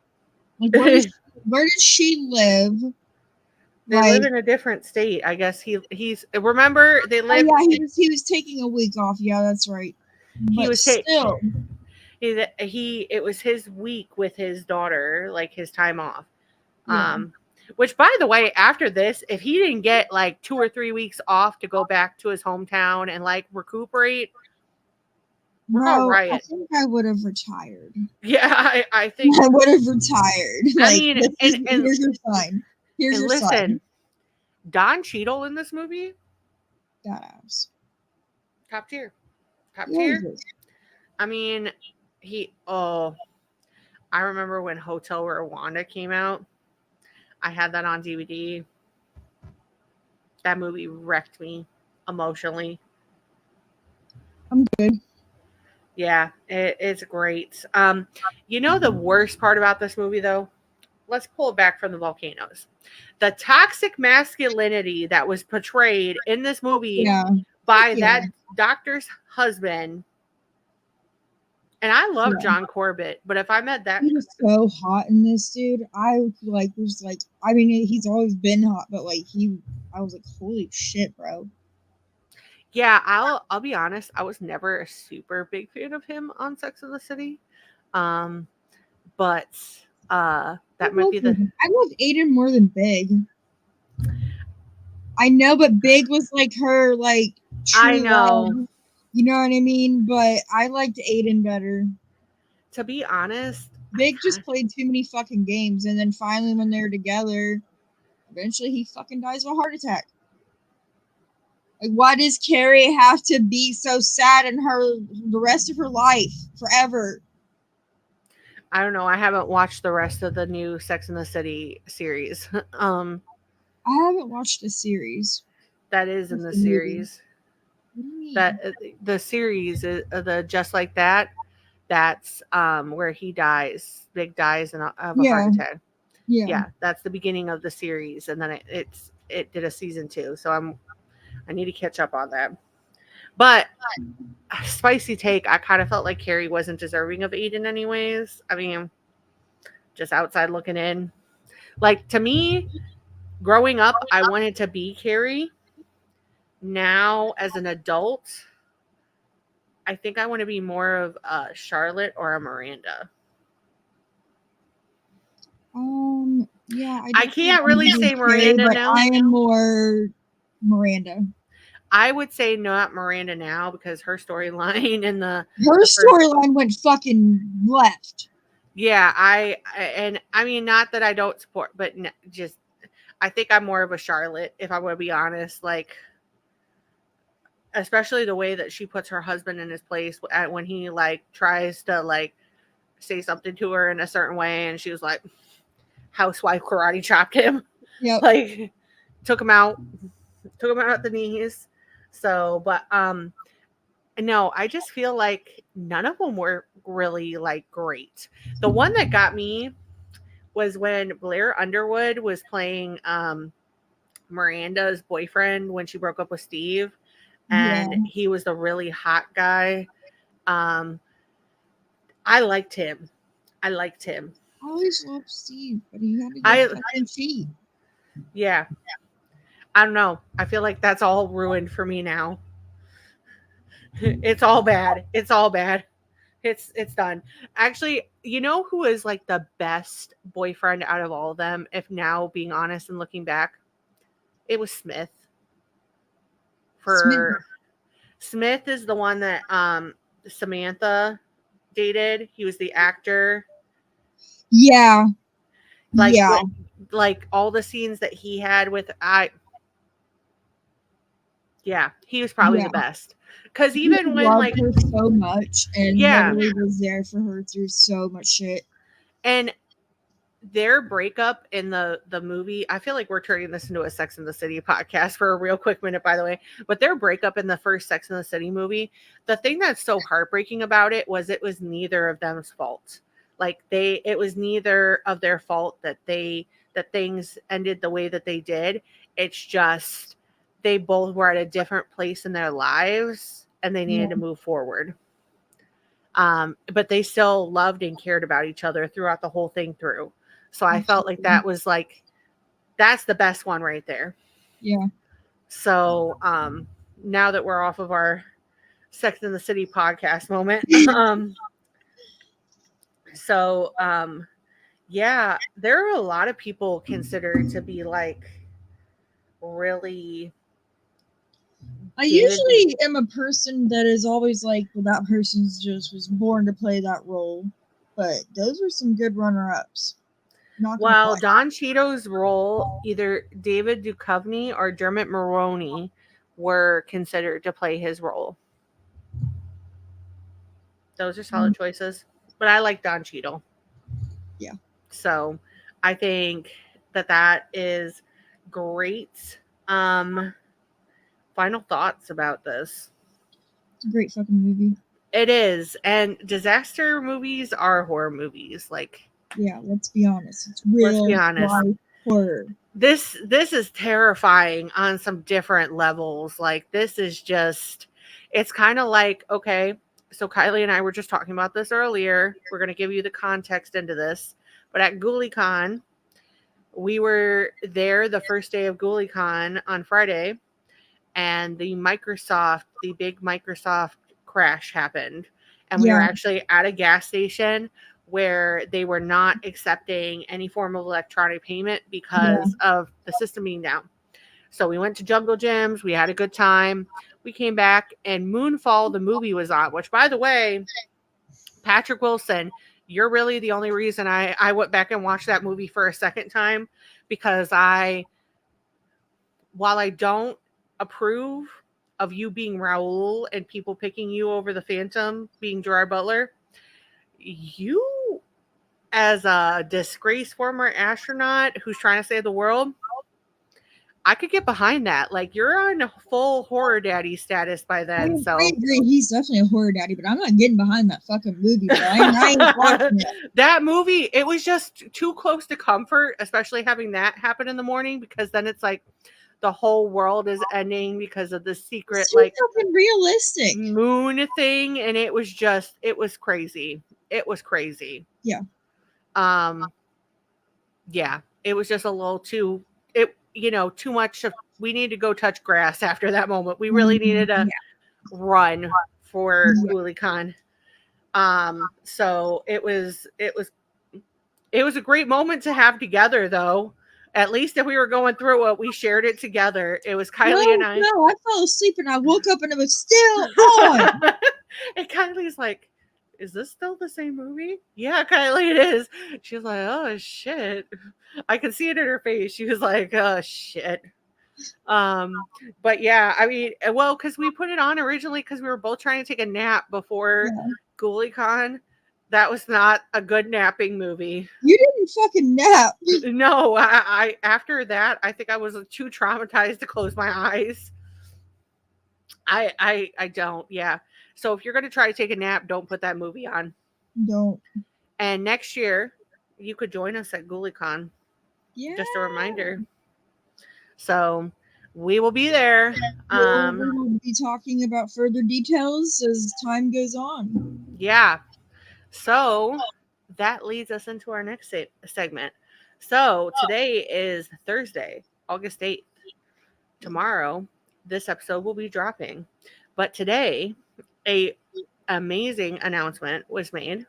Like, where does she live? They live in a different state. I guess he's remember they live. Oh, yeah, he was taking a week off. Yeah, that's right. He was still. It was his week with his daughter, like his time off. Yeah. Which, by the way, after this, if he didn't get like 2 or 3 weeks off to go back to his hometown and like recuperate, we're all right. I think I would have retired. Yeah, I think I would have retired. I mean, here's your sign. Here's your sign. Don Cheadle in this movie, Badass. top tier. Yeah, I mean, I remember when Hotel Rwanda came out. I had that on DVD. That movie wrecked me emotionally. I'm good. Yeah, it's great. You know the worst part about this movie, though? Let's pull it back from the volcanoes. The toxic masculinity that was portrayed in this movie by that doctor's husband. And I love John Corbett, but if I met that, he was so hot in this, dude. I was like, I mean, he's always been hot, but like I was like, holy shit, bro. Yeah, I'll be honest. I was never a super big fan of him on Sex and the City, but that might be the. I love Aiden more than Big. I know, but Big was like her like. I know. Love. You know what I mean? But I liked Aiden better. To be honest, Big just played too many fucking games, and then finally, when they're together, eventually he fucking dies of a heart attack. Like, why does Carrie have to be so sad in the rest of her life forever? I don't know. I haven't watched the rest of the new Sex and the City series. I haven't watched a series. That is in What's the the movie? series. What do you mean? That the series is the Just Like That. That's where he dies. Big dies of a heart attack. Yeah. Yeah, that's the beginning of the series, and then it did a season 2. So I need to catch up on that. But spicy take, I kind of felt like Carrie wasn't deserving of Aiden anyways. I mean, just outside looking in. Like, to me, growing up, I wanted to be Carrie. Now, as an adult, I think I want to be more of a Charlotte or a Miranda. Yeah. I can't really say Miranda but now. I am more Miranda. I would say not Miranda now because her storyline and her storyline went fucking left. Yeah, I mean, not that I don't support, but just I think I'm more of a Charlotte, if I want to be honest. Like, especially the way that she puts her husband in his place when he like tries to like say something to her in a certain way, and she was like, housewife karate chopped him. Yep. Like, took him out at the knees. So, but no, I just feel like none of them were really like great. The one that got me was when Blair Underwood was playing Miranda's boyfriend when she broke up with Steve, and he was the really hot guy. I liked him. I always loved Steve, but he had to get fucking cheat. Yeah. I don't know. I feel like that's all ruined for me now. It's all bad. It's done. Actually, you know who is like the best boyfriend out of all of them, if now being honest and looking back? It was Smith. Smith is the one that Samantha dated. He was the actor. Yeah. Like all the scenes that he had with he was probably the best. Because even when like her so much and literally was there for her through so much shit. And their breakup in the movie, I feel like we're turning this into a Sex and the City podcast for a real quick minute, by the way. But their breakup in the first Sex and the City movie, the thing that's so heartbreaking about it was neither of them's fault. Like it was neither of their fault that things ended the way that they did. It's just they both were at a different place in their lives and they needed to move forward. But they still loved and cared about each other throughout the whole thing through. So I felt like that was like, that's the best one right there. Yeah. So now that we're off of our Sex and the City podcast moment, yeah, there are a lot of people considered to be like really. I usually am a person that is always like, well, that person's just was born to play that role. But those were some good runner-ups. Well, Don Cheadle's role, either David Duchovny or Dermot Mulroney were considered to play his role. Those are solid choices. But I like Don Cheadle. Yeah. So I think that is great. Final thoughts about this. It's a great fucking movie. It is. And disaster movies are horror movies. Like, yeah, let's be honest. It's real. Let's be honest. Horror. This is terrifying on some different levels. Like, this is just, it's kind of like, okay, so Kylie and I were just talking about this earlier. We're going to give you the context into this. But at GhoulieCon, we were there the first day of GhoulieCon on Friday, and the big Microsoft crash happened. And we were actually at a gas station where they were not accepting any form of electronic payment because of the system being down. So we went to Jungle Gyms. We had a good time. We came back and Moonfall, the movie, was on, which, by the way, Patrick Wilson, you're really the only reason I went back and watched that movie for a second time, because while I don't approve of you being Raoul and people picking you over the Phantom being Gerard Butler, you as a disgraced former astronaut who's trying to save the world, I could get behind that. Like, you're on a full horror daddy status by then. So I agree. He's definitely a horror daddy, but I'm not getting behind that fucking movie, bro. I ain't watching it. That movie, it was just too close to comfort, especially having that happen in the morning, because then it's like the whole world is ending because of the secret, It's too like, fucking realistic. moon thing, and it was crazy. It was crazy. Yeah. Yeah, it was just a little too, too much of, we need to go touch grass after that moment. We really needed to run for GhouliCon. So it was a great moment to have together, though. At least if we were going through it, we shared it together. It was Kylie and I. No, I fell asleep and I woke up and it was still on. And Kylie's like, is this still the same movie? Yeah, Kylie, it is. She was like, oh, shit. I could see it in her face. She was like, oh, shit. But yeah, I mean, well, because we put it on originally because we were both trying to take a nap before GhouliCon. That was not a good napping movie. You didn't fucking nap. No, I after that, I think I was too traumatized to close my eyes. I don't, yeah. So if you're going to try to take a nap, don't put that movie on. Don't. And next year, you could join us at GhouliCon. Yeah. Just a reminder. So we will be there. We will be talking about further details as time goes on. Yeah. So that leads us into our next segment. So today is Thursday, August 8th. Tomorrow, this episode will be dropping. But today, a amazing announcement was made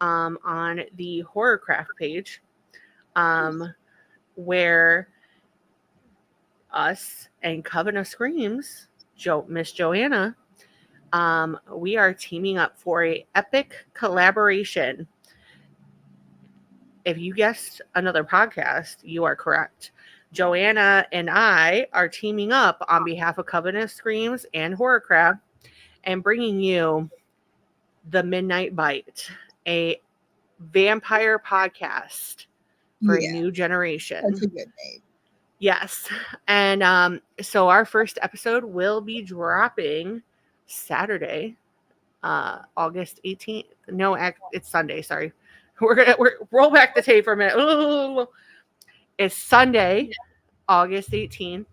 on the Horrorcraft page, where us and Coven of Screams, Miss Joanna, we are teaming up for a epic collaboration. If you guessed another podcast, you are correct. Joanna and I are teaming up on behalf of Coven of Screams and Horrorcraft and bringing you The Midnight Bite, a vampire podcast for a new generation. That's a good name. Yes. And so our first episode will be dropping Saturday, August 18th. No, it's Sunday. Sorry. We're roll back the tape for a minute. Ooh. It's Sunday, August 18th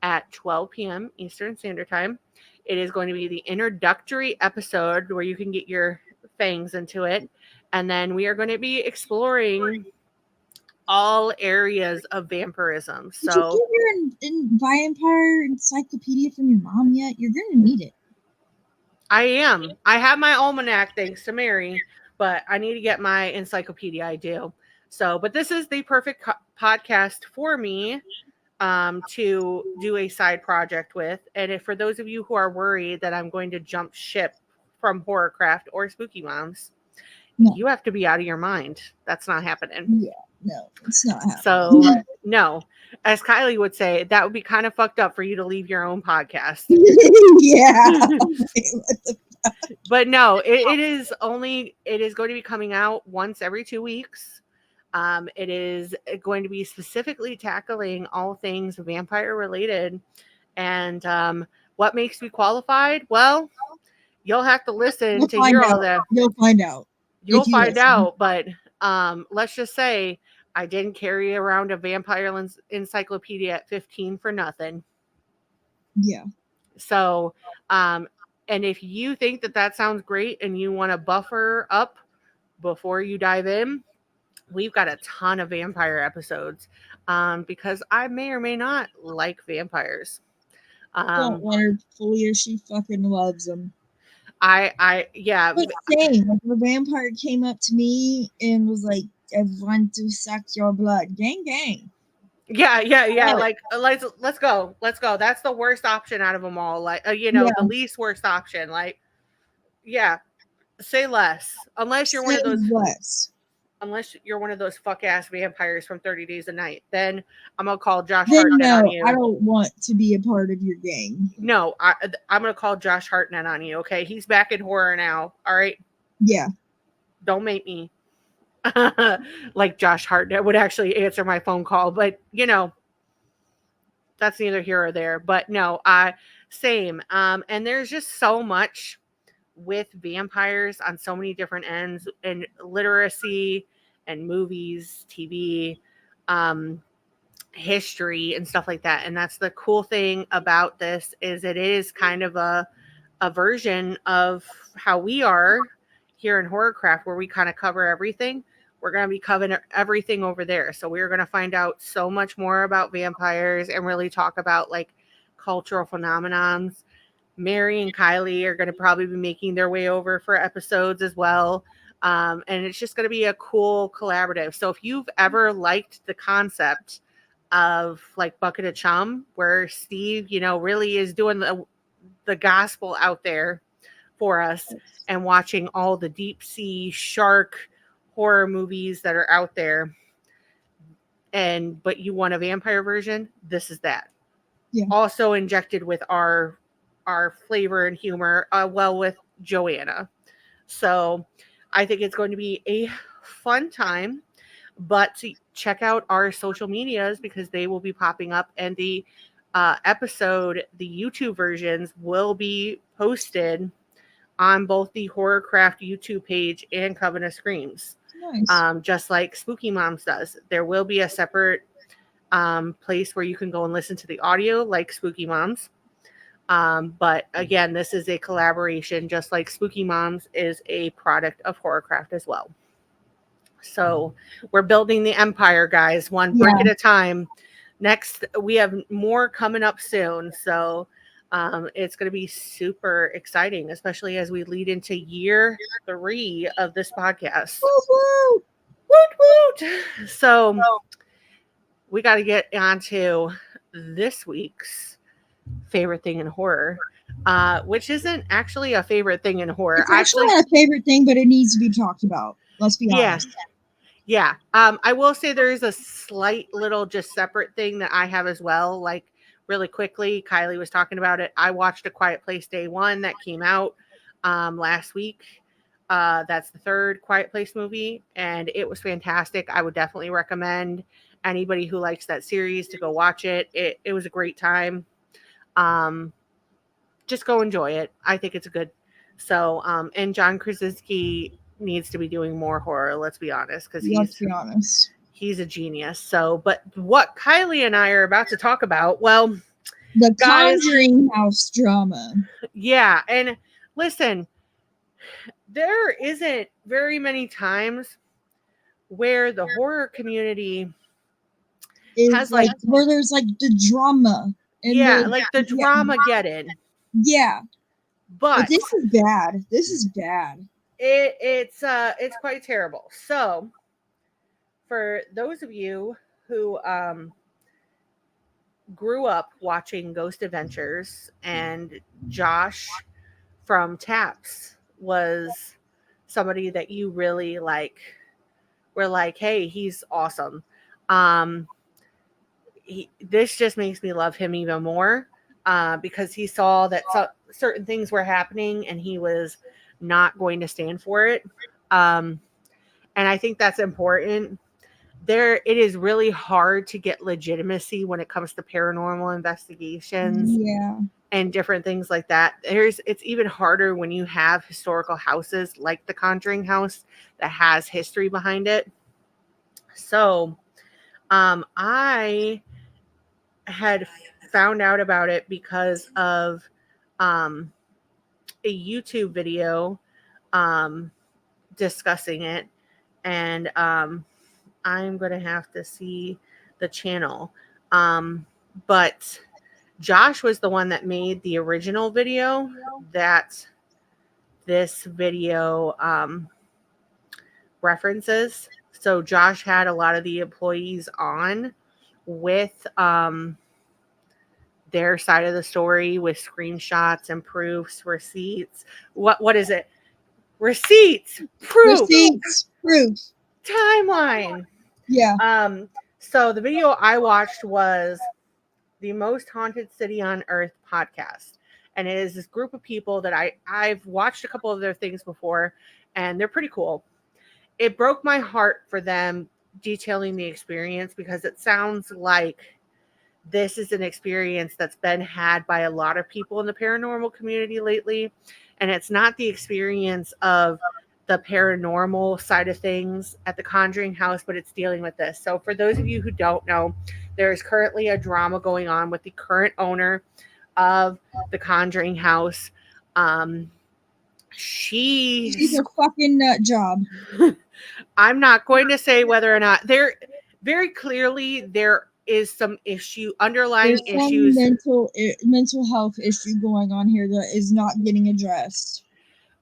at 12 p.m. Eastern Standard Time. It is going to be the introductory episode where you can get your fangs into it. And then we are going to be exploring all areas of vampirism. Did you get your vampire encyclopedia from your mom yet? You're going to need it. I am. I have my almanac, thanks to Mary, but I need to get my encyclopedia. I do. So, but this is the perfect podcast for me to do a side project with. And if for those of you who are worried that I'm going to jump ship from Horrorcraft or Spooky Moms, you have to be out of your mind. That's not happening. Yeah, no, it's not happening. So, no. As Kylie would say, that would be kind of fucked up for you to leave your own podcast. Yeah. But no, it is going to be coming out once every 2 weeks. It is going to be specifically tackling all things vampire related. And what makes me qualified? Well, you'll have to listen to hear all that. You'll find out. You'll find out. But let's just say I didn't carry around a vampire encyclopedia at 15 for nothing. Yeah. So, and if you think that sounds great and you want to buffer up before you dive in, we've got a ton of vampire episodes because I may or may not like vampires. Don't let her fool you. She fucking loves them. Yeah. But same. Like, the vampire came up to me and was like, I want to suck your blood. Gang, gang. Yeah. Like, let's go. That's the worst option out of them all. Like, the least worst option. Like, yeah, say less. Unless you're one of those fuck ass vampires from 30 Days a Night, then I'm gonna call Josh Hartnett on you. I don't want to be a part of your gang. No, I'm gonna call Josh Hartnett on you. Okay, he's back in horror now. All right. Yeah. Don't make me. like Josh Hartnett would actually answer my phone call, but that's neither here or there. But no, same. And there's just so much with vampires on so many different ends, and literacy and movies, TV, history and stuff like that. And that's the cool thing about this, is it is kind of a version of how we are here in Horrorcraft, where we kind of cover everything. We're going to be covering everything over there. So we're going to find out so much more about vampires and really talk about like cultural phenomenons. Mary and Kylee are going to probably be making their way over for episodes as well. And it's just going to be a cool collaborative. So if you've ever liked the concept of like Bucket of Chum, where Steve, really is doing the gospel out there for us, and watching all the deep sea shark horror movies that are out there, but you want a vampire version, this is that. Yeah. Also injected with our flavor and humor, with Joanna. So I think it's going to be a fun time. But to check out our social medias, because they will be popping up, and the episode, the YouTube versions, will be posted on both the Horrorcraft YouTube page and Coven of Screams. Nice. Just like Spooky Moms does. There will be a separate place where you can go and listen to the audio, like Spooky Moms. But again, this is a collaboration, just like Spooky Moms is a product of Horrorcraft as well. So we're building the empire, guys, one brick at a time. Next, we have more coming up soon. So it's going to be super exciting, especially as we lead into year 3 of this podcast. Woo-woo! Woot woot! So we got to get onto this week's favorite thing in horror, which isn't actually a favorite thing in horror. It's actually not a favorite thing, but it needs to be talked about. Let's be honest. Yeah. I will say there is a slight little just separate thing that I have as well. Like really quickly, Kylee was talking about it. I watched A Quiet Place Day 1 that came out last week. That's the 3rd Quiet Place movie, and it was fantastic. I would definitely recommend anybody who likes that series to go watch it. It was a great time. Just go enjoy it. I think it's good. So, and John Krasinski needs to be doing more horror, let's be honest, because he's a genius. So, but what Kylee and I are about to talk about, well, the Conjuring house drama. Yeah, and listen, there isn't very many times where the horror community has like where there's like the drama. And the drama get in. Yeah. But this is bad. This is bad. It's quite terrible. So for those of you who grew up watching Ghost Adventures, and Josh from Taps was somebody that you really were like, hey, he's awesome. This just makes me love him even more, because he saw that certain things were happening and he was not going to stand for it. And I think that's important. It is really hard to get legitimacy when it comes to paranormal investigations and different things like that. It's even harder when you have historical houses like the Conjuring house that has history behind it. So I had found out about it because of a YouTube video discussing it, and I'm going to have to see the channel. But Josh was the one that made the original video that this video references. So Josh had a lot of the employees on with their side of the story, with screenshots and proofs, receipts. What is it? Receipts, proof, timeline. Yeah. So the video I watched was the Most Haunted City on Earth podcast, and it is this group of people that I've watched a couple of their things before, and they're pretty cool. it broke my heart for them detailing the experience, because it sounds like this is an experience that's been had by a lot of people in the paranormal community lately. And it's not the experience of the paranormal side of things at the Conjuring house, but it's dealing with this. So for those of you who don't know, there is currently a drama going on with the current owner of the Conjuring house. She's a fucking nut job. I'm not going to say whether or not very clearly there is some underlying There's some issues. mental health issue going on here that is not getting addressed.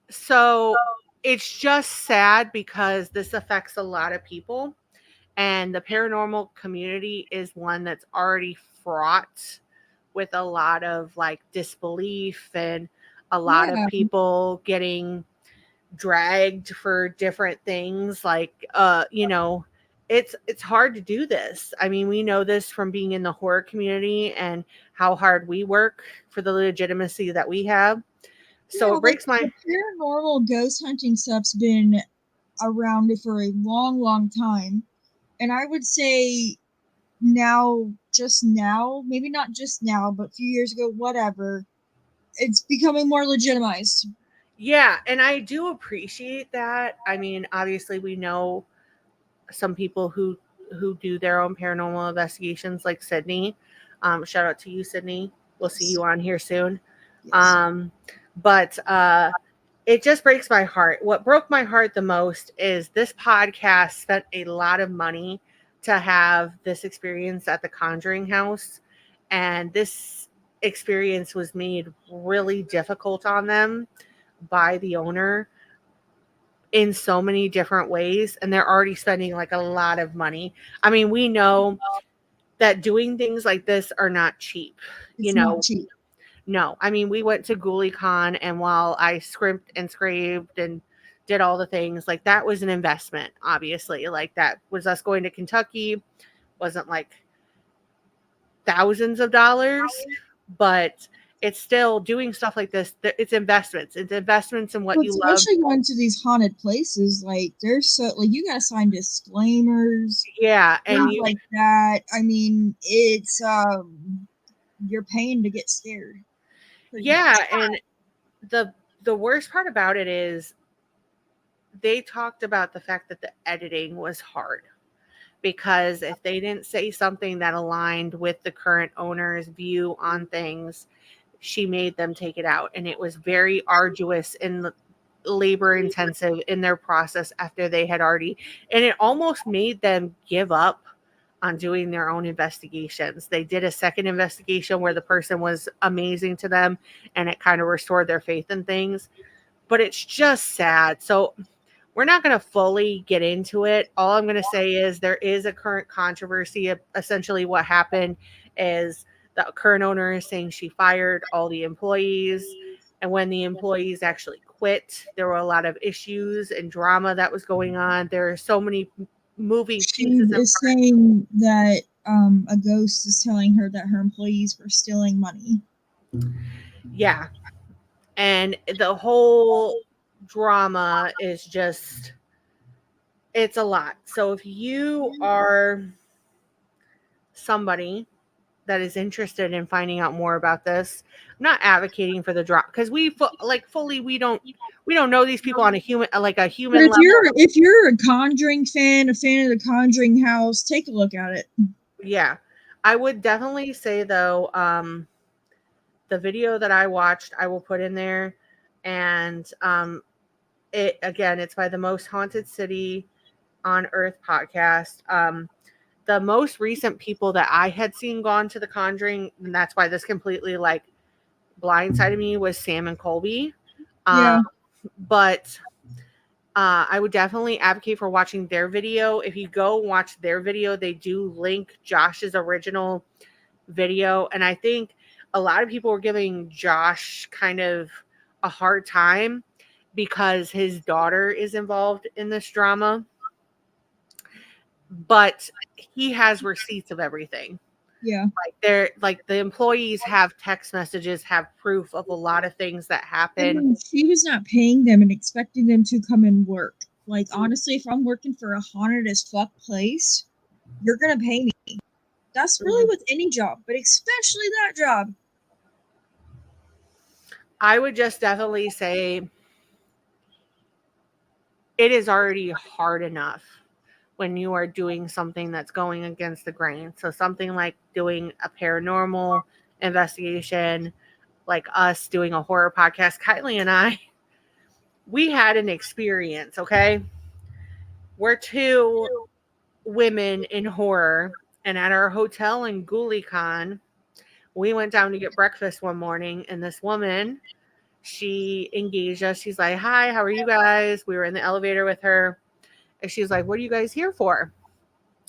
So it's just sad because this affects a lot of people, and the paranormal community is one that's already fraught with a lot of like disbelief and a lot of people getting dragged for different things. Like it's hard to do this. I mean, we know this from being in the horror community and how hard we work for the legitimacy that we have. So it breaks my... The paranormal ghost hunting stuff's been around for a long, long time. And I would say just now, maybe not just now, but a few years ago, whatever, it's becoming more legitimized. Yeah, and I do appreciate that. I mean, obviously we know some people who do their own paranormal investigations, like Sydney. Shout out to you, Sydney. We'll see you on here soon. Yes. But it just breaks my heart. What broke my heart the most is this podcast spent a lot of money to have this experience at the Conjuring house. And this experience was made really difficult on them by the owner in so many different ways. And they're already spending like a lot of money. I mean, we know that doing things like this are not cheap. It's not cheap. No, I mean, we went to GhoulieCon, and while I scrimped and scraped and did all the things, like that was an investment, obviously. Like that was us going to Kentucky, wasn't like thousands of dollars, but it's still doing stuff like this. It's investments. It's investments in what you love. Especially going to these haunted places, like there's so like you gotta sign disclaimers. Yeah, and like that. I mean, it's you're paying to get scared. Yeah, and the worst part about it is they talked about the fact that the editing was hard, because if they didn't say something that aligned with the current owner's view on things, she made them take it out, and it was very arduous and labor intensive in their process after they had already, and it almost made them give up on doing their own investigations. They did a second investigation where the person was amazing to them, and it kind of restored their faith in things. But it's just sad. So we're not going to fully get into it. All I'm going to say is there is a current controversy. Essentially what happened is the current owner is saying she fired all the employees. And when the employees actually quit, there were a lot of issues and drama that was going on. There are so many moving pieces. She is saying that a ghost is telling her that her employees were stealing money. Yeah. And the whole drama is just, it's a lot. So if you are somebody that is interested in finding out more about this, I'm not advocating for the drop, because we don't know these people on a human level. If you're a Conjuring fan, a fan of the Conjuring house, take a look at it. Yeah, I would definitely say though, the video that I watched, I will put in there, and it's by the Most Haunted City on Earth podcast. The most recent people that I had seen gone to the Conjuring, and that's why this completely like blindsided me, was Sam and Colby. But I would definitely advocate for watching their video. If you go watch their video, they do link Josh's original video. And I think a lot of people were giving Josh kind of a hard time because his daughter is involved in this drama. But he has receipts of everything. Yeah. Like the employees have text messages, have proof of a lot of things that happened. She was not paying them and expecting them to come and work. Like, honestly, if I'm working for a haunted as fuck place, you're gonna pay me. That's really with any job, but especially that job. I would just definitely say it is already hard enough when you are doing something that's going against the grain. So something like doing a paranormal investigation, like us doing a horror podcast, Kylee and I, we had an experience, okay? We're two women in horror, and at our hotel in GhoulieCon, we went down to get breakfast one morning, and this woman, she engaged us. She's like, "Hi, how are you guys?" We were in the elevator with her, and she's like, "What are you guys here for?"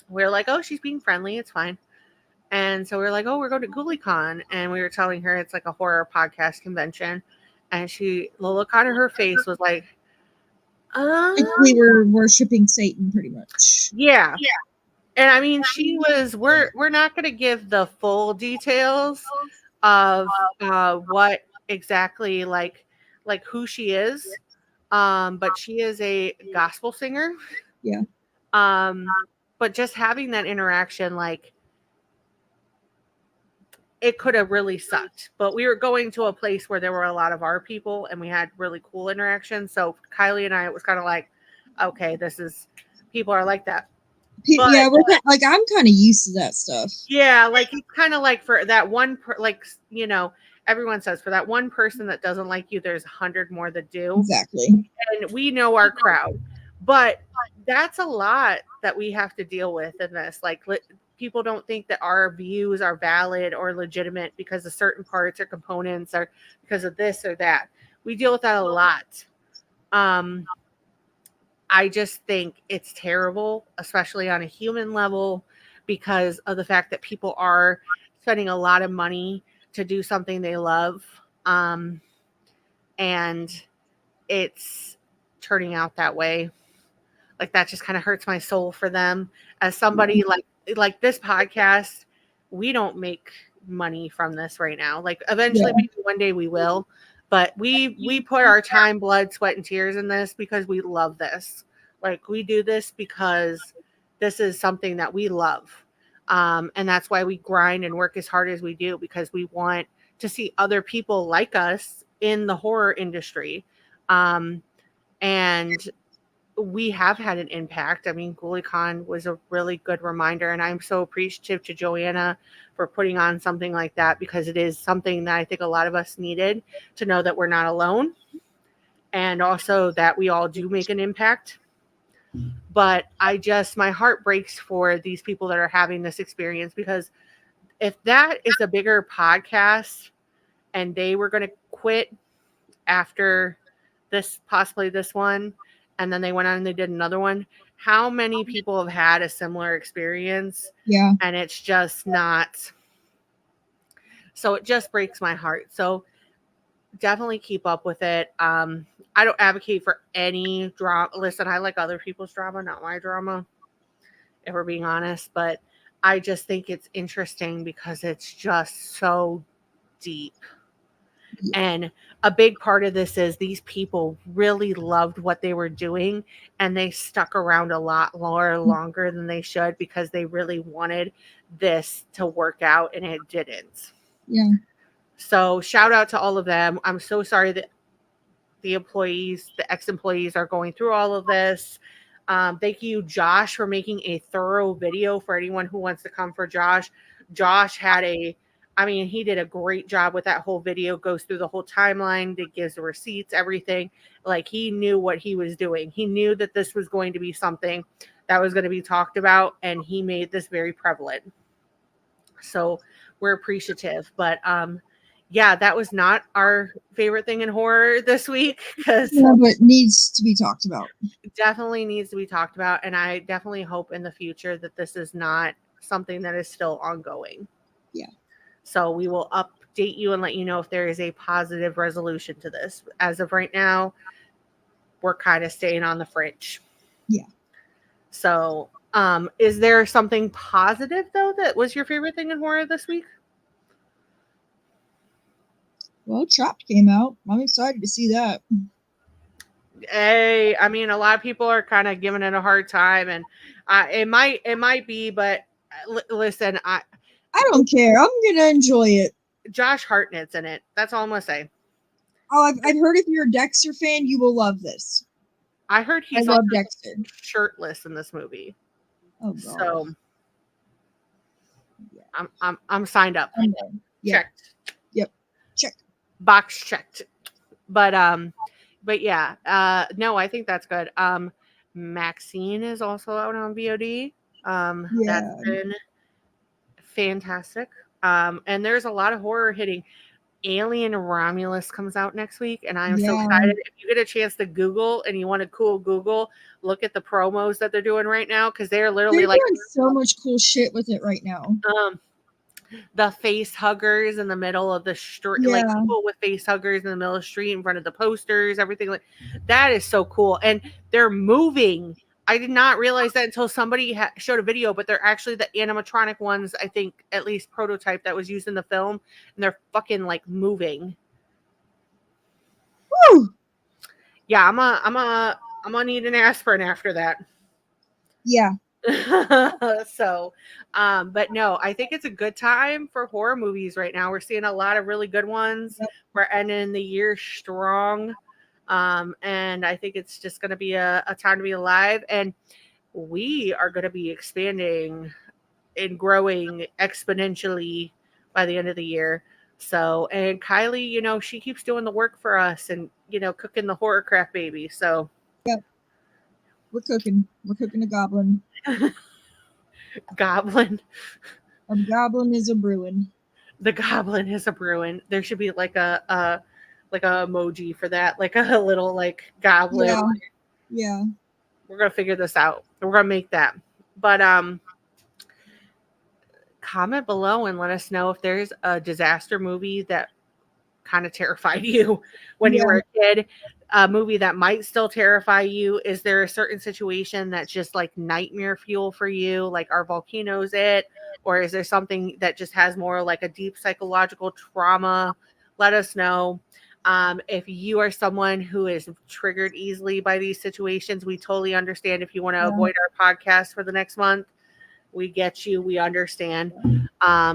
We're like, "Oh, she's being friendly. It's fine." And so we are like, "Oh, we're going to GhoulieCon," and we were telling her it's like a horror podcast convention, and the look on her face was like, Like, we were worshiping Satan, pretty much. yeah. And I mean, she was. We're not going to give the full details of what exactly like who she is, but she is a gospel singer. Yeah. But just having that interaction, like, it could have really sucked. But we were going to a place where there were a lot of our people, and we had really cool interactions. So Kylee and I, it was kind of like, okay, this is people are like that. But, yeah, like, I'm kind of used to that stuff. Yeah, like it's kind of like for that one, everyone says for that one person that doesn't like you, there's 100 more that do. Exactly. And we know our crowd, but that's a lot that we have to deal with in this. Like, people don't think that our views are valid or legitimate because of certain parts or components or because of this or that. We deal with that a lot. I just think it's terrible, especially on a human level, because of the fact that people are spending a lot of money to do something they love. And it's turning out that way. Like, that just kind of hurts my soul for them. As somebody like this podcast, we don't make money from this right now. Like, eventually, maybe one day we will. But we put our time, blood, sweat, and tears in this because we love this. Like, we do this because this is something that we love. And that's why we grind and work as hard as we do, because we want to see other people like us in the horror industry. And we have had an impact. I mean, GhoulieCon was a really good reminder, and I'm so appreciative to Joanna for putting on something like that, because it is something that I think a lot of us needed to know that we're not alone, and also that we all do make an impact. But my heart breaks for these people that are having this experience, because if that is a bigger podcast and they were going to quit after possibly this one, and then they went on and they did another one, how many people have had a similar experience? Yeah. And it's just not. So it just breaks my heart. So definitely keep up with it. I don't advocate for any drama. Listen, I like other people's drama, not my drama, if we're being honest. But I just think it's interesting because it's just so deep. And a big part of this is these people really loved what they were doing, and they stuck around a lot longer than they should, because they really wanted this to work out, and it didn't. Yeah. So shout out to all of them. I'm so sorry that the ex-employees are going through all of this. Thank you, Josh, for making a thorough video for anyone who wants to come for Josh. Josh he did a great job with that whole video, goes through the whole timeline, that gives the receipts, everything. Like, he knew what he was doing. He knew that this was going to be something that was going to be talked about, and he made this very prevalent. So we're appreciative. But that was not our favorite thing in horror this week, because but needs to be talked about. Definitely needs to be talked about, and I definitely hope in the future that this is not something that is still ongoing. Yeah. So we will update you and let you know if there is a positive resolution to this. As of right now, we're kind of staying on the fringe. Yeah. So, is there something positive, though, that was your favorite thing in horror this week? Well, Trapped came out. I'm excited to see that. Hey, I mean, a lot of people are kind of giving it a hard time, and it might be, but listen, I don't care. I'm gonna enjoy it. Josh Hartnett's in it. That's all I'm gonna say. Oh, I've heard if you're a Dexter fan, you will love this. I heard I he's love also Dexter. shirtless in this movie, Oh god. so Yeah. I'm signed up. I'm there. Yeah. Checked. Yep. Check. Box checked. But yeah, no, I think that's good. Maxine is also out on VOD. Yeah. That's been fantastic. And there's a lot of horror hitting. Alien Romulus comes out next week, and I am so Yeah. excited. If you get a chance to Google and you want to cool Google, look at the promos that they're doing right now, because they're literally They're like doing so much cool shit with it right now. the face huggers in the middle of the street, Yeah. like people with face huggers in the middle of the street in front of the posters, everything like that is so cool. And they're moving. I did not realize that until somebody showed a video, but they're actually the animatronic ones, I think, at least prototype that was used in the film, and they're fucking like moving. Woo! Yeah, I'm gonna need an aspirin after that. Yeah. So, but no, I think it's a good time for horror movies right now. We're seeing a lot of really good ones. Yep. We're ending the year strong. And I think it's just going to be a time to be alive. And we are going to be expanding and growing exponentially by the end of the year. So, and Kylee, she keeps doing the work for us and, cooking the Horrorcraft baby. So, We're cooking. We're cooking a goblin. Goblin. A goblin is a brewing. The goblin is a brewing. There should be like a emoji for that, like a little like goblin. Yeah. Yeah. We're gonna figure this out. We're gonna make that. But comment below and let us know if there's a disaster movie that kind of terrified you when you were a kid. A movie that might still terrify you. Is there a certain situation that's just like nightmare fuel for you? Like, are volcanoes it? Or is there something that just has more like a deep psychological trauma? Let us know. If you are someone who is triggered easily by these situations, we totally understand. If you want to avoid our podcast for the next month, we get you. We understand.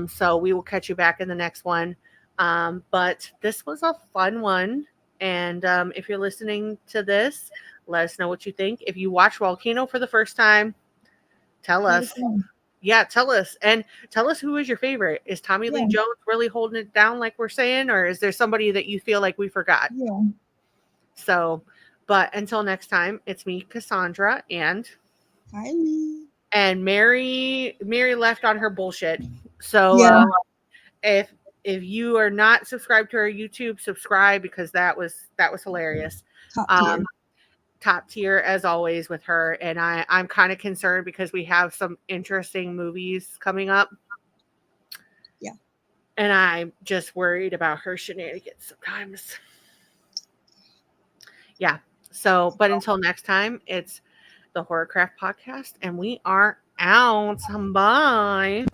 So we will catch you back in the next one. But this was a fun one. And if you're listening to this, let us know what you think. If you watch Volcano for the first time, tell us. Yeah, tell us. And tell us who is your favorite. Is Tommy Lee Jones really holding it down like we're saying? Or is there somebody that you feel like we forgot? Yeah. So, but until next time, it's me, Cassandra, and Kylee. And Mary left on her bullshit. So if you are not subscribed to our YouTube, subscribe, because that was hilarious. Top tier as always with her. And I'm kind of concerned because we have some interesting movies coming up. Yeah. And I'm just worried about her shenanigans sometimes. Yeah. So, but until next time, it's the Horrorcraft Podcast, and we are out. Bye.